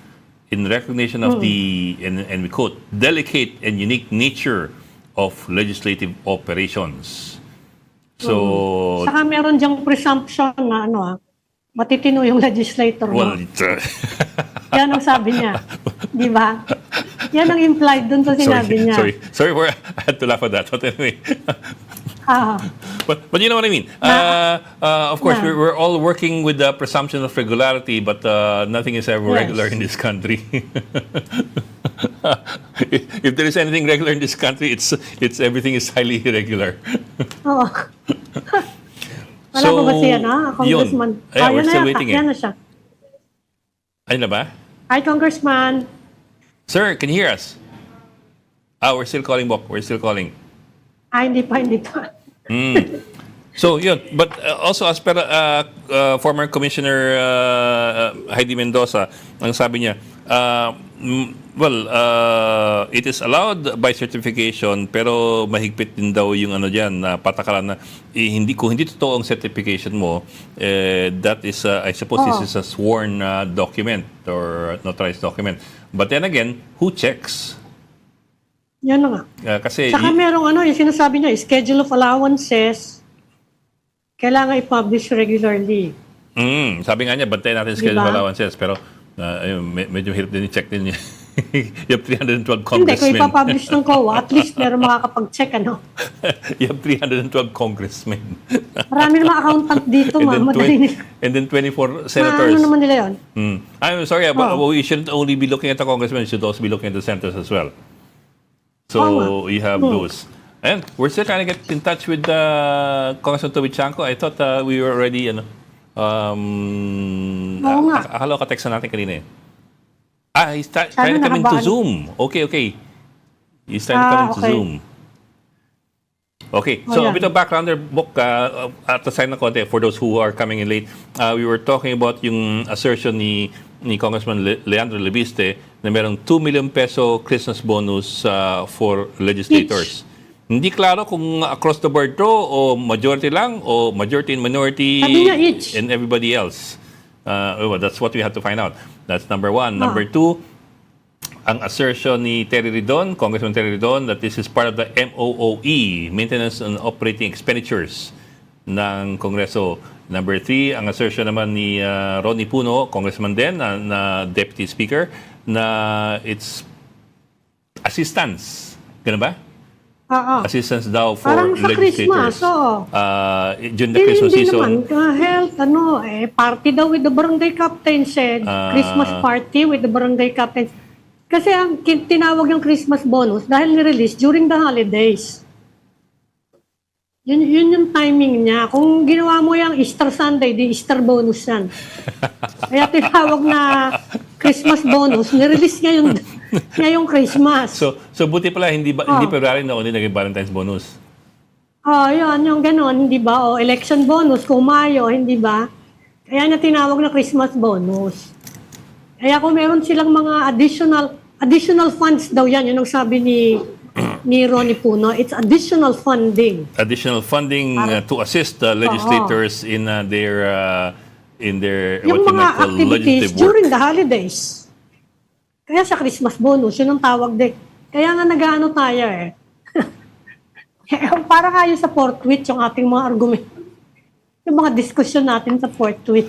in recognition of the, and we quote, delicate and unique nature of legislative operations. So, Saka meron diyang presumption na matitino yung legislator mo. well, Yan ang sabi niya. Di ba? Yan ang implied dun sa sinabi niya. Sorry, I had to laugh at that. But anyway. But you know what I mean. Of course, we're all working with the presumption of regularity, but nothing is ever regular in this country. If there is anything regular in this country, it's everything is highly irregular. Oo. Wala So, pa ba siya Congressman? yun. Yeah, we're still waiting Yan na siya. Ayun na ba? Hi, Congressman. Sir, can you hear us? We're still calling, Bok. We're still calling. Hindi pa. So, yun. But also, as per former Commissioner Heidi Mendoza, ang sabi niya, it is allowed by certification, pero mahigpit din daw yung ano dyan, na patakaran na, kung hindi totoo ang certification mo, that is, I suppose, this is a sworn document or notarized document. But then again, who checks? Yan na nga. Kasi, Saka merong yung sinasabi niya, schedule of allowances, kailangan i-publish regularly. sabi nga niya, bantayan natin schedule Diba? allowances, pero medyo hirap din i-check din niya. You have 312 Hindi, kung congressmen. ipapublish ng COA, at least meron makakapag-check, You have 312 congressmen. Marami naman accountant dito, madali nila. And then 24 senators. Ano naman nila yun? I'm sorry, but we shouldn't only be looking at the congressmen, we should also be looking at the senators as well. So you have those. And we're still trying to get in touch with Congressman Toby Chanco. I thought we were already, Oo nga. akala ko ka-text na natin kanina eh. He's trying to come into nakabahan. Zoom. Okay. He's trying to come into okay. Zoom. Okay, so a yan. bit of background there, Bok, at the side ng konti, for those who are coming in late, we were talking about yung assertion ni Congressman Leandro Leviste na merong 2 million peso Christmas bonus for legislators. Hindi klaro kung across the board to o majority lang o majority and minority Sabi niya each. and everybody else. That's what we have to find out. That's number one. Number two, ang assertion ni Terry Ridon, Congressman Terry Ridon, that this is part of the MOOE, Maintenance and Operating Expenditures ng Kongreso. Number three, ang assertion naman ni Ronnie Puno, Congressman din, na Deputy Speaker, na it's assistance. Ganun ba? Oo. Assistance daw for Parang sa legislators. Christmas, oo. During the Christmas Hindi season. naman. Health, party daw with the barangay captain said. Christmas party with the barangay captain. Kasi ang tinawag yung Christmas bonus dahil ni-release during the holidays. Yun yung timing niya. Kung ginawa mo yung Easter Sunday, di Easter bonus yan. Kaya tinawag na Christmas bonus, ni-release niya yung Christmas. So buti pala hindi February na hindi naging Valentine's bonus. Yun, yung gano'n, hindi ba? O election bonus, kung Mayo, hindi ba? Kaya niya tinawag na Christmas bonus. Kaya kung meron silang mga additional funds daw yan, yun ang sabi ni Ronnie Puno, it's additional funding. Additional funding to assist legislators in their Yung what you mga might call activities legislative work. during the holidays. Kaya sa Christmas bonus, yun ang tawag din. Kaya nga nag-ano tayo eh. Para kayo sa fourth tweet, yung ating mga argument. Yung mga diskusyon natin sa fourth tweet.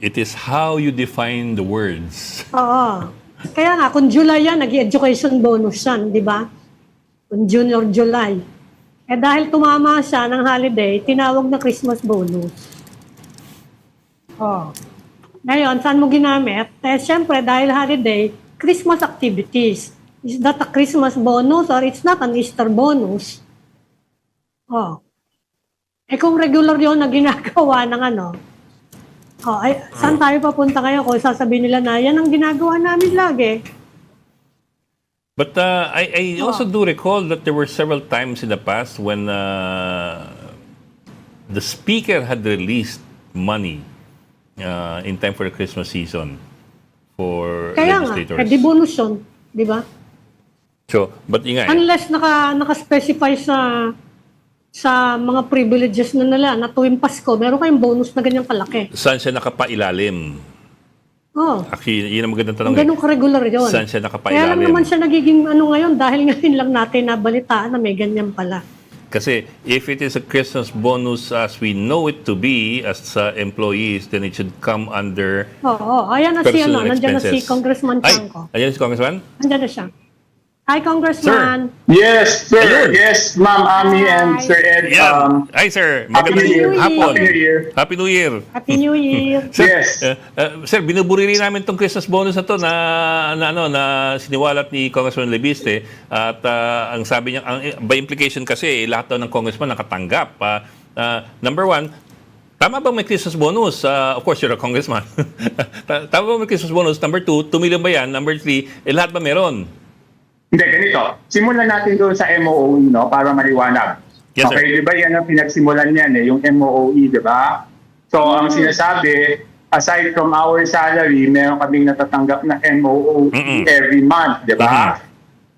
It is how you define the words. Oo. Kaya nga, kung July yan, nag-education bonus yan, di ba? Kung June or July. Dahil tumama siya ng holiday, tinawag na Christmas bonus. Ngayon, saan mo ginamit? Siyempre, dahil holiday, Christmas activities. Is that a Christmas bonus or it's not an Easter bonus? Kung regular yun na ginagawa ng saan tayo papunta ngayon kung sasabihin nila na yan ang ginagawa namin lagi? But I also do recall that there were several times in the past when the speaker had released money in time for the Christmas season for Kaya legislators. nga, di bonus yun, di ba? So, but yun nga eh. Unless naka-specify sa mga privileges na nila na tuwing Pasko, meron kayong bonus na ganyang kalaki. Saan siya nakapailalim? Actually, yun ang magandang tanong. Ganun ka-regular yun. Saan siya Kaya nakapailalim? lang naman siya nagiging ngayon dahil ngayon lang natin nabalitaan na may ganyan pala. Kasi if it is a Christmas bonus as we know it to be as employees, then it should come under Ayan na personal nandiyan na expenses. si Congressman Chanco. Ayan si Congressman? Nandiyan na siya. Hi, Congressman. Yes, sir. Ayun. Yes, Ma'am Ami and Sir Ed. Yan. Hi, sir. Happy Magandang New Year. hapon. Happy New Year. Happy New Year. Happy New Year. Yes. Sir, binuburi rin namin tong Christmas bonus na to na siniwalat ni Congressman Leviste at ang sabi niya, by implication kasi lahat daw ng congressman nakatanggap. Number one, Tama ba may Christmas bonus? Of course, you're a congressman. Tama ba may Christmas bonus? Number 2, 2 million ba yan? Number 3, lahat ba meron? Hindi, ganito. Simulan natin doon sa MOOE, no? Para maliwanag. Yes, sir. Okay, di ba yan ang pinagsimulan niyan, yung MOOE, di ba? So, ang sinasabi, aside from our salary, meron kaming natatanggap na MOOE every month, di ba?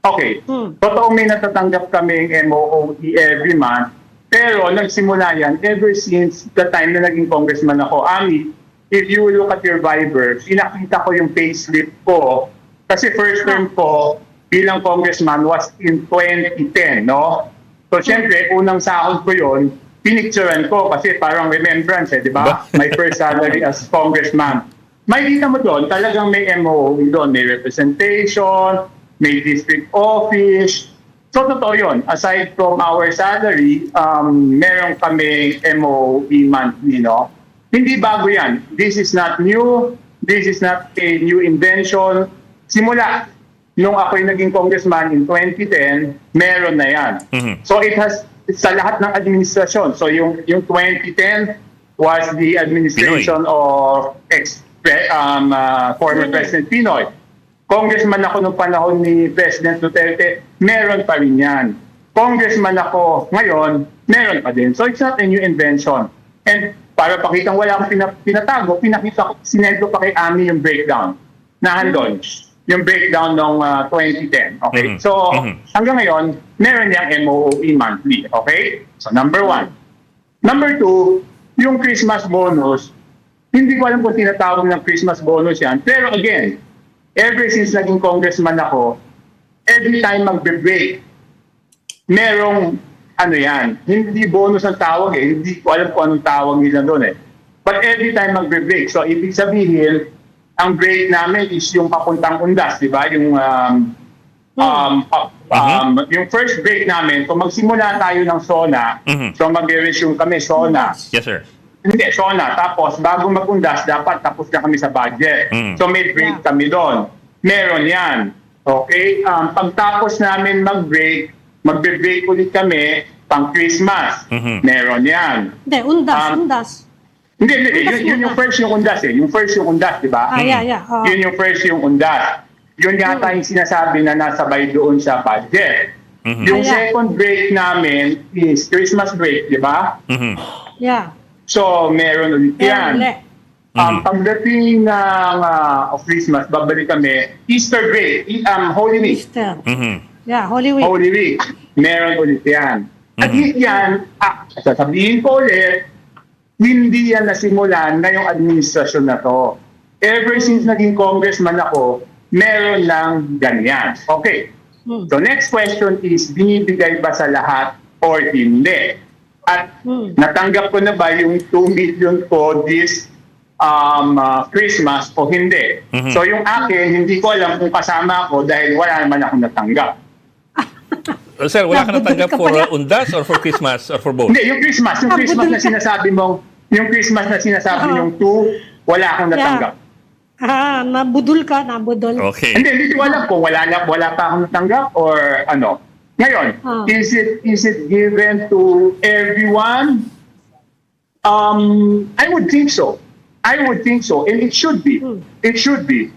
Okay. Totoo may natatanggap kaming MOOE every month. Pero nagsimula yan ever since the time na naging congressman ako. Ami, if you look at your Viber, pinakita ko yung payslip ko. Kasi first term ko bilang congressman was in 2010, no? So, syempre, unang sahod ko yun, pinicturean ko kasi parang remembrance, di ba? My first salary as congressman. May kita mo doon, talagang may MOE doon. May representation, may district office. So, totoo yun. Aside from our salary, meron kami MOE monthly, no? Hindi bago yan. This is not new. This is not a new invention. Simula, nung ako'y naging congressman in 2010, meron na yan. So, it has, sa lahat ng administrasyon. So, yung 2010 was the administration of former President Pinoy. Congressman ako nung panahon ni President Duterte, meron pa rin yan. Congressman ako ngayon, meron pa din. So it's not a new invention. And para pakitang wala akong pinatago, pinakita ko, sinendo pa kay Ami yung breakdown. Nahandon. Yung breakdown ng 2010. Okay? So hanggang ngayon, meron niyang MOE monthly. Okay? So number 1. Number 2, yung Christmas bonus, hindi ko alam kung tinatawag ng Christmas bonus yan. Pero again, ever since naging congressman ako, every time magbe-break, merong ano yan, hindi bonus ang tawag eh, hindi ko alam kung anong tawag nila doon eh. But every time magbe-break, so ibig sabihin, ang break namin is yung papuntang Undas, di ba? Yung yung first break namin, kung magsimula tayo ng SONA, so mag-resume kami SONA. Yes, sir. Hindi, SONA. Tapos, bago mag-undas, dapat tapos na kami sa budget. So, may break kami doon. Meron yan. Okay? Pagtapos namin mag-break, magbe-break ulit kami pang Christmas. Meron yan. Hindi, undas. Hindi. Yun yung first yung undas eh. Yung first yung undas, di ba? Yeah. Oh. Yun yung first yung undas. Yun yata yung sinasabi na nasabay doon sa budget. Yung second break namin is Christmas break, di ba? Yeah. So, meron ulit yan. Pagdating ng of Christmas, babalik kami. Easter break, Holy Week. Easter. Yeah, Holy Week. Holy Week, meron ulit yan. At yan, sasabihin ko ulit, hindi yan nasimulan na yung administrasyon na to. Ever since naging congressman ako, meron lang ganyan. Okay. So next question is, binibigay ba sa lahat or hindi? At natanggap ko na ba yung 2 million ko this Christmas o hindi? So yung akin, hindi ko alam kung kasama ako dahil wala naman akong natanggap. Sir, wala ka natanggap for Undas or for Christmas or for both? Hindi, yung Christmas na sinasabi mong, yung Christmas na sinasabi yung 2, wala akong natanggap. Nabudol. Okay. Hindi ko alam kung wala pa akong natanggap or ano. Ngayon, is it given to everyone? I would think so. And it should be. It should be.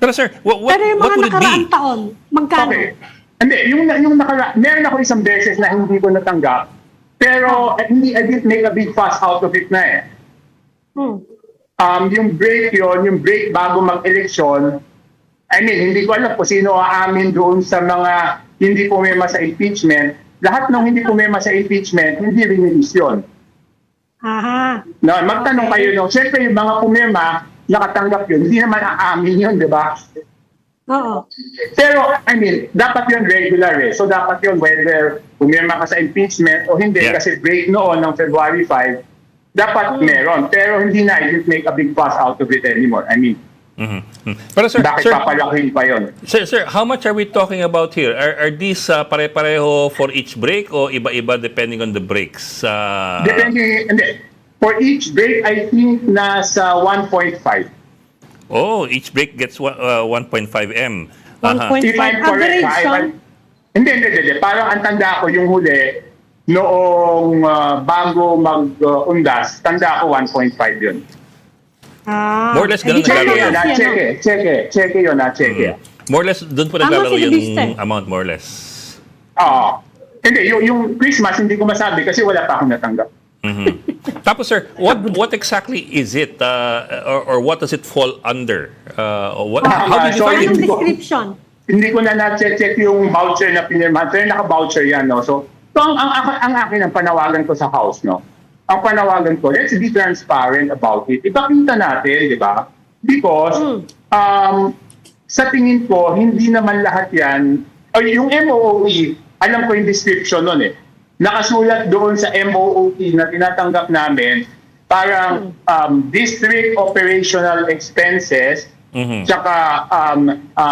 Pero sir, what Pero yung would mga it be? nakaraang taon, magkano? Okay. Hindi, yung meron ako isang beses na hindi ko natanggap. Pero I didn't make a big fuss out of it na eh. Yung break bago mag-eleksyon, I mean, hindi ko alam kung sino aamin doon sa mga hindi pumema sa impeachment. Lahat ng hindi pumema sa impeachment, hindi release yun. No, magtanong kayo no. Siyempre yung mga pumema, nakatanggap yun. Hindi naman aamin yun, di ba? Oo. Pero, I mean, dapat yun regular eh. So, dapat yun whether pumema ka sa impeachment o hindi. Yeah. Kasi break noon ng February 5, dapat meron. Pero hindi na, I didn't make a big fuss out of it anymore. I mean, Pero sir, bakit papalaking pa yun? Sir, how much are we talking about here? Are these pare-pareho for each break o iba-iba depending on the breaks? Depending, hindi. For each break, I think nasa 1.5. Oh, each break gets 1.5 M. 1.5 If I'm correct, average. hindi. Parang ang tanda ko yung huli, noong bago mag-undas, tanda ko 1.5 yun. More or less ganun Hindi naglalaro tama yun. kasi, ano? Check yun, check. More or less, doon po Tama naglalaro si yung Lista. amount, more or less. Oo. Hindi, yung Christmas, hindi ko masabi kasi wala pa akong natanggap. Tapos sir, what exactly is it? Or what does it fall under? How did you find Sorry, it? Anong hindi ko- description? Hindi ko na na-check yung voucher na pinirmahan. Pero naka-voucher yan, no? So ang akin, ang panawagan ko sa house, no? Ang panawagan ko, let's be transparent about it. Ipakita natin, di ba? Because, sa tingin ko, hindi naman lahat yan, yung MOOE, alam ko yung description nun eh. Nakasulat doon sa MOOE na tinatanggap namin, parang district operational expenses, tsaka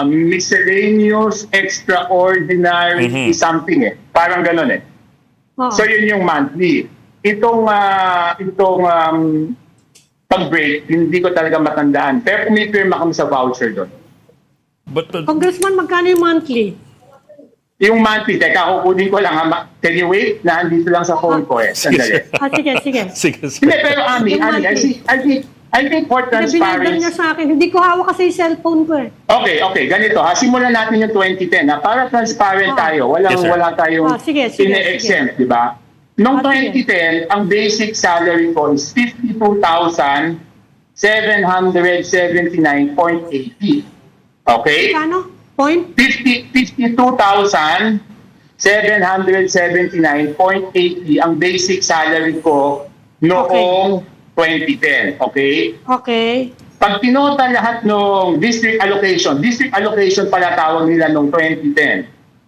miscellaneous extraordinary something eh. Parang ganun eh. Oo. So yun yung monthly. Itong pag-break, hindi ko talaga matandaan. Pero pumipirma kami sa voucher doon. But Congressman, magkano yung monthly? Yung monthly, teka, kukunin ko lang. Can you wait? Nandito lang sa phone ko eh. Sandali. Sige. sige, sir. Hindi, pero Ami, Yung I think for Binigyan niya transparency. sa akin. Hindi ko hawak kasi yung cellphone ko eh. Okay, ganito ha. Simulan natin yung 2010 ha. Para transparent tayo. Yes, sir. Wala tayong Sige. ine-exempt, di ba? Noong Sige. 2010, ang basic salary ko is 52,779.80. Okay? Kano? Point? 52,779.80 ang basic salary ko noong 2010. Okay? Okay. Pag pinota lahat ng district allocation pala tawag nila noong 2010.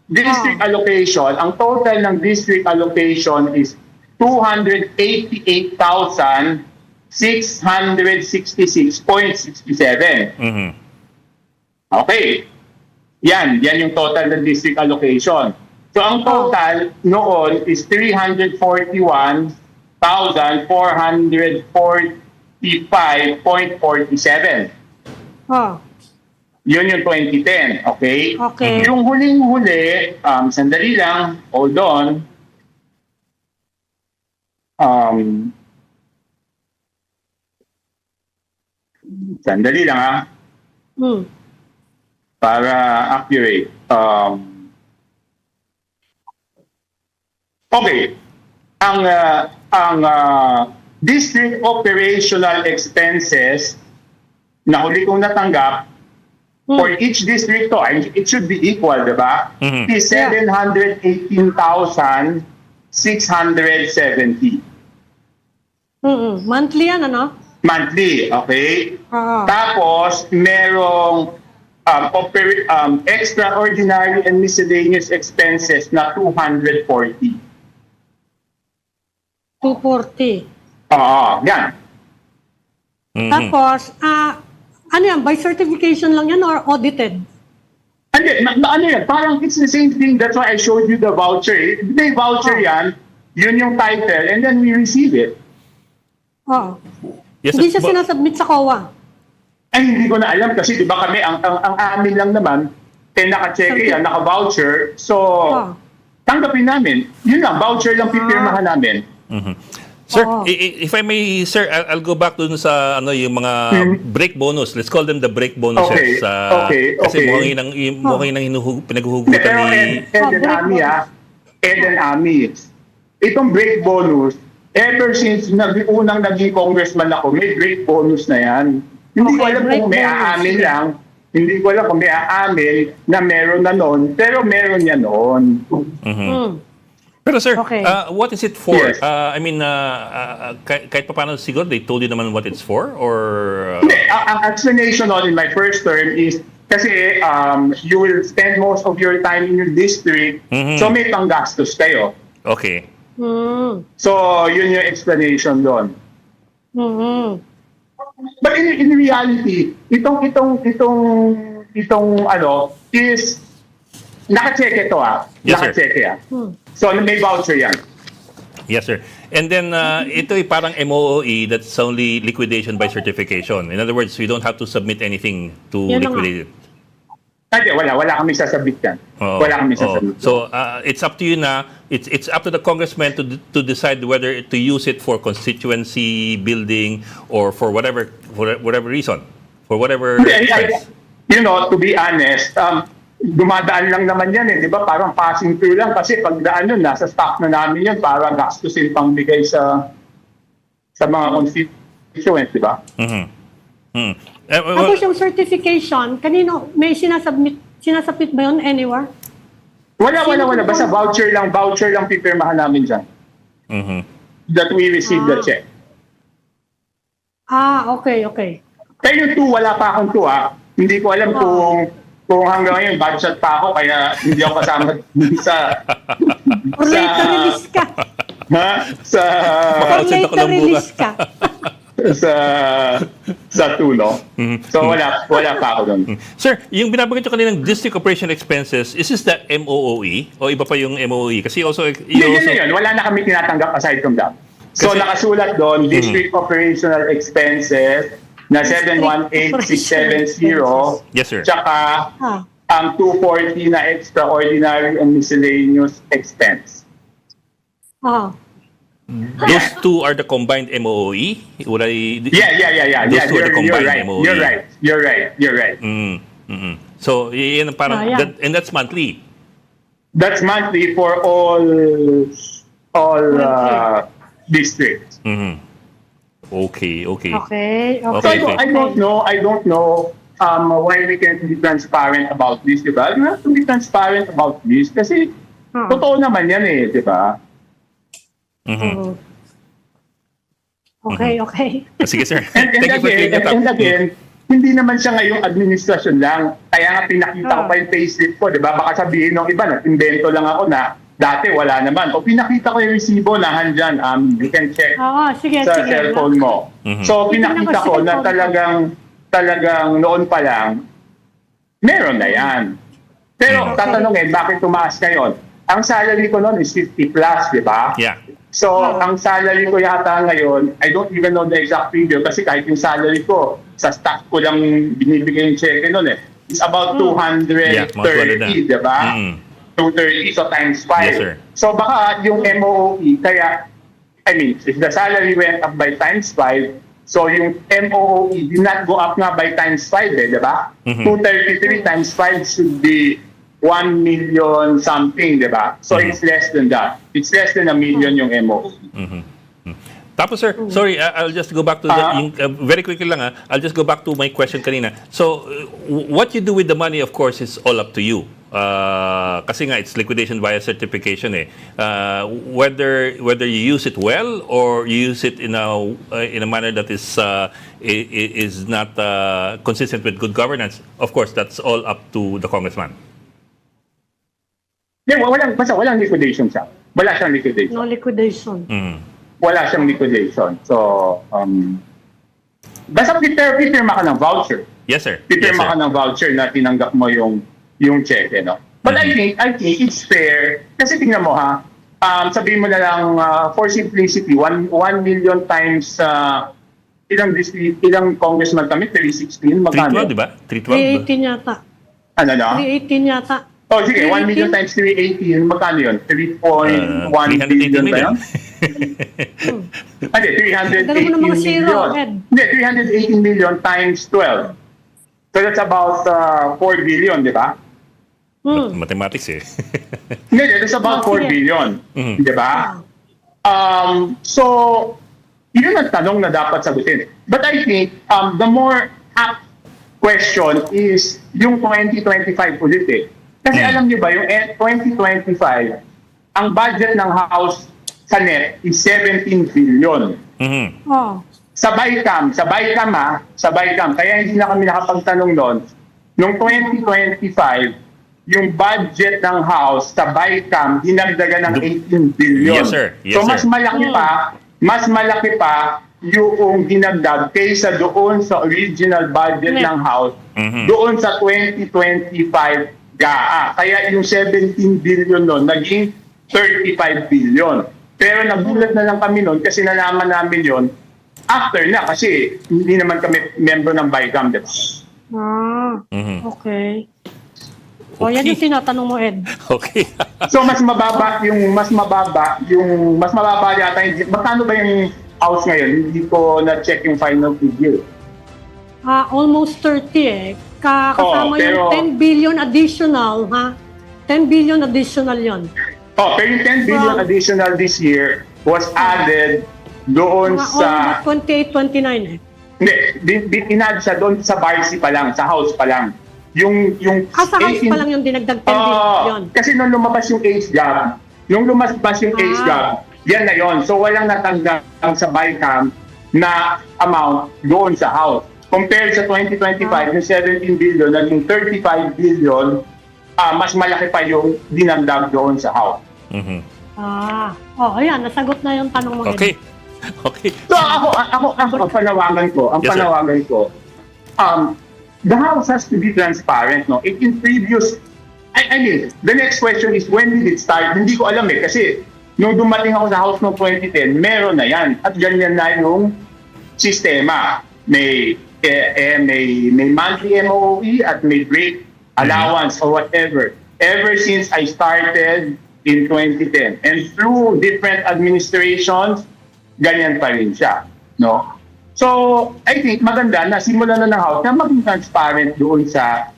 District allocation, ang total ng district allocation is 288,666.67. Okay. Yan yung total ng district allocation. So ang total noon is 341,445.47. Oh. Yun yung 2010, okay? Okay. Yung huling-huli, sandali lang, hold on. Sandali lang ha, para accurate. Okay. Ang district operational expenses na huli kong natanggap for each district to, it should be equal, diba? Is 718,670 Monthly yan, ano? monthly, okay? Oo. Tapos, merong extraordinary and miscellaneous expenses na 240. 240. Oo, yan. Tapos, ano yan? By certification lang yan or audited? Hindi, ano yan? Parang it's the same thing. That's why I showed you the voucher. May voucher yan, yun yung title, and then we receive it. Oo. Yes, Hindi sir. siya sinasubmit sa COA. Ay, hindi ko na alam kasi di ba kami, ang amin lang naman, naka-check yan, naka-voucher. So, tanggapin namin. Yun lang, voucher lang pipirmahan namin. Sir, Oo. if I may, sir, I'll go back dun sa yung mga break bonus. Let's call them the break bonuses. Okay, Kasi okay. mukhang yun ang pinaghuhugutan Pero ni... Ed and Ami, itong break bonus, ever since unang naging congressman ako, may break bonus na yan. Hindi ko Okay, alam break kung may bonus. aamin lang. Hindi ko alam kung may aamin na meron na noon, pero meron yan noon. Pero sir, Okay. what is it for? Yes. I mean, kahit pa paano siguro, they told you naman what it's for? Or... Hindi, ang explanation on in my first term is kasi you will spend most of your time in your district, so may panggastos kayo. Okay. So, yun yung explanation doon. But in reality, itong is naka-check ito Yes, sir. Naka-check yan. So, may voucher yan. Yes, sir. And then, ito ay parang MOOE that's only liquidation by certification. In other words, we don't have to submit anything to Yan na nga. liquidate it. Hindi, wala kami sasabit yan. Oo. Wala kami Oo. sasabit. So it's up to you na. It's up to the congressman to decide whether to use it for constituency building or for whatever reason, for whatever expense. You know, to be honest, dumadaan lang naman yan di ba? Parang passing through lang kasi pagdaan yun, nasa stock na namin yun para gastusin pang bigay sa mga constituents, di ba? Mhm. Mhm. Tapos yung certification, kanino, may sinasubmit ba yun anywhere? Wala. Basta voucher lang pipirmahan namin dyan. Mhm. That we receive the check. Okay. Kaya yung 2, wala pa akong 2 Hindi ko alam kung hanggang ngayon budget pa ako kaya hindi ako kasama sa Or later release ka. sa Or later release ka. sa tulo. So wala pa ako doon. Sir, yung binabanggit nyo kaninang district operation expenses, is this the MOOE o iba pa yung MOOE? Kasi also Yun. Wala na kami tinatanggap aside from that. So Kasi- nakasulat doon, district operational expenses na 718,670. Yes, sir. Tsaka Ah. ang 240 na extraordinary and miscellaneous expense. Those two are the combined MOOE? Would I? Yeah. Those two are the combined You're right. MOOE. You're right. So, yun parang, Yeah. and that's monthly. That's monthly for all districts. Okay. Okay. So Okay. I don't know why we can't be transparent about this, di ba? You have to be transparent about this kasi totoo naman yan di ba? Okay. Sige, sir. And Thank you for clearing that up. again, hindi naman siya ngayong administrasyon lang. Kaya nga pinakita ko pa yung payslip ko, di ba? Baka sabihin ng iba na invento lang ako na dati wala naman. O pinakita ko yung resibo na handyan. You can check Sige. sa cellphone mo. So pinakita ko na talagang noon pa lang, meron na yan. Pero tatanungin, bakit tumaas ngayon? Ang salary ko noon is 50 plus, di ba? Yeah. So, ang salary ko yata ngayon, I don't even know the exact figure kasi kahit yung salary ko, sa stock ko lang binibigay yung check noon it's about 230, di ba? 230, so times 5. Yes, sir. So, baka yung MOOE, kaya, if the salary went up by times 5, so yung MOOE did not go up nga by times 5, di ba? 233 times 5 should be 1 million something, di ba? So it's less than that. It's less than 1 million yung MOE. Tapos, sir, sorry, I'll just go back to very quickly lang I'll just go back to my question kanina. So, what you do with the money, of course, is all up to you. Kasi nga, it's liquidation via certification whether you use it well or you use it in a manner that is not consistent with good governance, of course, that's all up to the congressman. Basta walang liquidation siya. Wala siyang liquidation. No liquidation. Wala siyang liquidation. So, basta pipirma ka ng voucher. Yes, sir. Pipirma ka ng voucher na tinanggap mo yung check, But I think it's fair. Kasi tingnan mo sabihin mo na lang, for simplicity, 1 million times, ilang congressman kami? 316? Magkano? 312, di ba? 312. 318 yata. Ano na? 318 yata. Oh, sige, 1 million times 318, magkano yun? 3.1 billion ba yun? Hindi, 318 Dala mo ng mga zero, million. Ed. Hindi, 318 million times 12. So that's about 4 billion, di ba? Mathematics Hindi, that's about 4 billion. Di ba? So, yun ang tanong na dapat sagutin. But I think the more apt question is yung 2025 ulit Kasi alam niyo ba, yung 2025, ang budget ng House sa NEP is 17 billion. Sa BICAM, kaya hindi na kami nakapagtanong noon, noong 2025, yung budget ng House sa BICAM, dinagdagan ng 18 billion. Yes, sir. Yes, so mas malaki pa yung dinagdag kaysa doon sa original budget ng House, doon sa 2025 GAA. Kaya yung 17 billion noon, naging 35 billion. Pero nagulat na lang kami noon kasi nalaman namin yon after na kasi hindi naman kami member ng BICAM. Okay. O, yan yung tinatanong mo, Ed. Okay. So mas mababa yata yung, magkano ba yung house ngayon? Hindi ko na-check yung final figure. Almost 30 eh. Kasama pero- yung 10 billion additional, ha? 10 billion additional yon. Pero yung 10 billion Wow. additional this year was added doon Mga sa... almost 28, 29 eh. Hindi, inad siya doon sa Barsi pa lang, sa house pa lang. Yung Sa house 18 pa lang yung dinagdag 10 Oo, billion. kasi nung lumabas yung age gap, age gap, yan na yon. So walang natanggang sa BICAM na amount doon sa house. Compared sa 2025, yung 17 billion, naging 35 billion, mas malaki pa yung dinagdag doon sa house. Mhm. Ayan, nasagot na yung tanong mo. Ed. Okay. Okay. So ako ang panawagan ko, Yes, sir. The House has to be transparent, no? In previous, I mean, the next question is when did it start? Hindi ko alam eh, kasi nung dumating ako sa House noong 2010, meron na yan. At ganyan na yung sistema. May monthly MOE at may break allowance or whatever. Ever since I started in 2010. And through different administrations, ganyan pa rin siya. No? So, I think maganda na simulan na ng House na maging transparent doon sa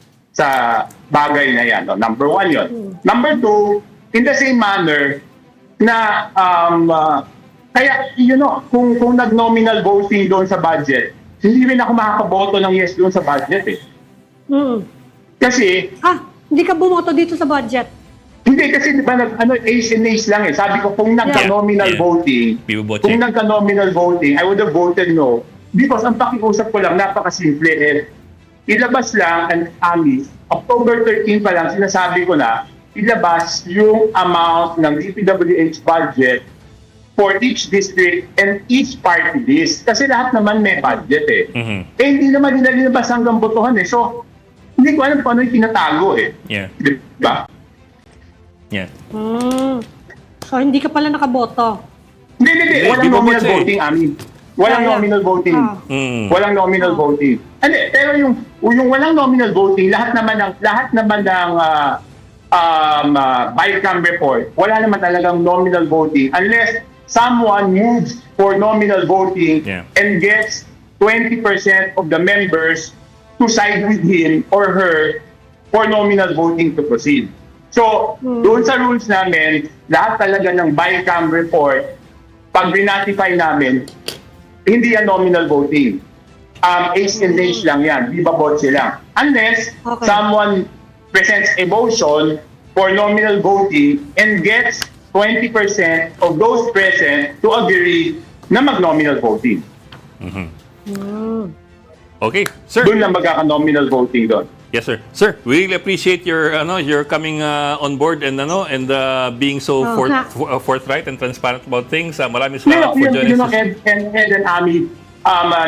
bagay na yan. No? Number one yun. Number two, in the same manner na kaya, kung nag-nominal voting doon sa budget, hindi rin ako makakaboto ng yes doon sa budget eh. Kasi, Hindi ka bumoto dito sa budget. hindi kasi di ba A's and A's lang eh. Sabi ko kung nagka-nominal Yeah. voting, Bibobote. kung nagka-nominal voting, I would have voted no. Because ang pakiusap ko lang, napakasimple eh. Ilabas lang ang AMI, October 13 pa lang, sinasabi ko na, ilabas yung amount ng DPWH budget for each district and each party list. Kasi lahat naman may budget eh. Mhm. Eh hindi naman nila nilabas hanggang botohan eh. So, hindi ko alam kung ano yung tinatago eh. Yeah. Diba? Yeah. So, hindi ka pala nakaboto. Hindi. Walang di ba nominal bote? voting, Amin. Walang Yeah. nominal voting. Mm. Walang nominal voting. Pero yung walang nominal voting, lahat naman ng BICAM report, wala naman talagang nominal voting unless someone moves for nominal voting Yeah. and gets 20% of the members to side with him or her for nominal voting to proceed. So, doon sa rules namin, lahat talaga ng BICAM report, pag rinatify namin, hindi yan nominal voting. A's and A's lang yan, di ba botse lang. Unless Okay. someone presents a motion for nominal voting and gets 20% of those present to agree na mag-nominal voting. Okay, sir. Doon lang magkaka-nominal voting doon. Yes, sir. Sir, we really appreciate your your coming on board and being so forthright and transparent about things. Maraming salamat for joining us. Ed and Ami,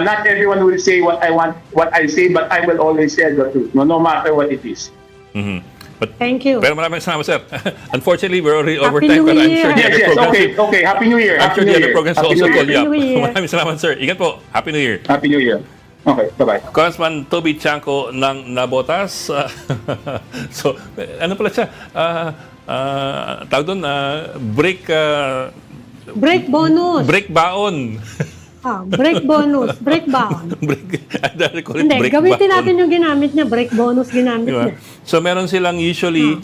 not everyone will say what I say, but I will always say the truth, no matter what it is. Mhm. But Thank you. pero maraming salamat, sir. Unfortunately, we're already over Happy time, New but I'm Year. sure the Yes, other programs. okay. Happy New Year. I'm sure the other programs will also call you up. Happy New Year. Maraming salamat, sir. Ingat po. Happy New Year. Happy New Year. Okay, bye-bye. Congressman Toby Chanco ng Nabotas. So, ano pala siya? Tawag doon, break Break bonus. break baon. Break bonus. Break bound. Break, I call it Hindi, break gamitin baon. natin yung ginamit niya. Break bonus ginamit Diba? niya. So meron silang usually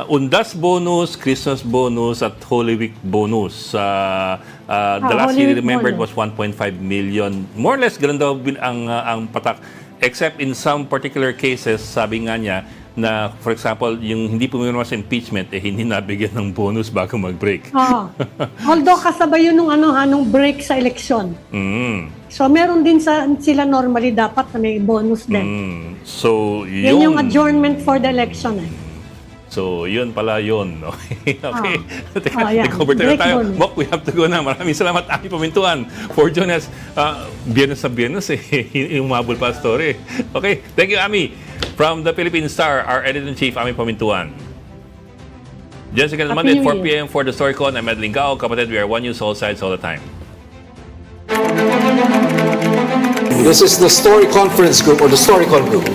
Undas bonus, Christmas bonus, at Holy Week bonus. The last Holy year Week remembered bonus. was 1.5 million. More or less, ganun daw ang patak. Except in some particular cases, sabi nga niya, na for example, yung hindi pumirma sa impeachment, hindi nabigyan ng bonus bago mag-break. Although kasabay yun nung break sa eleksyon. Mm. So meron din sila normally dapat na may bonus din. So, Yan yung adjournment for the election eh. So, yun pala yun. Okay. Teka, yan. nag-over Break tayo. bonus. Mok, we have to go na. Maraming salamat, Ami Pamintuan, for joining us. Biyernes sa Biyernes, umabol pa story. Okay, thank you, Ami. From the Philippine Star, our Editor-in-Chief, Ami Pamintuan. Jessica Happy Monday at New 4 Year. p.m. for the StoryCon. I'm Madeline Gao. Kapatid, we are One News, all sides, all the time. This is the Story Conference Group or the StoryCon Group.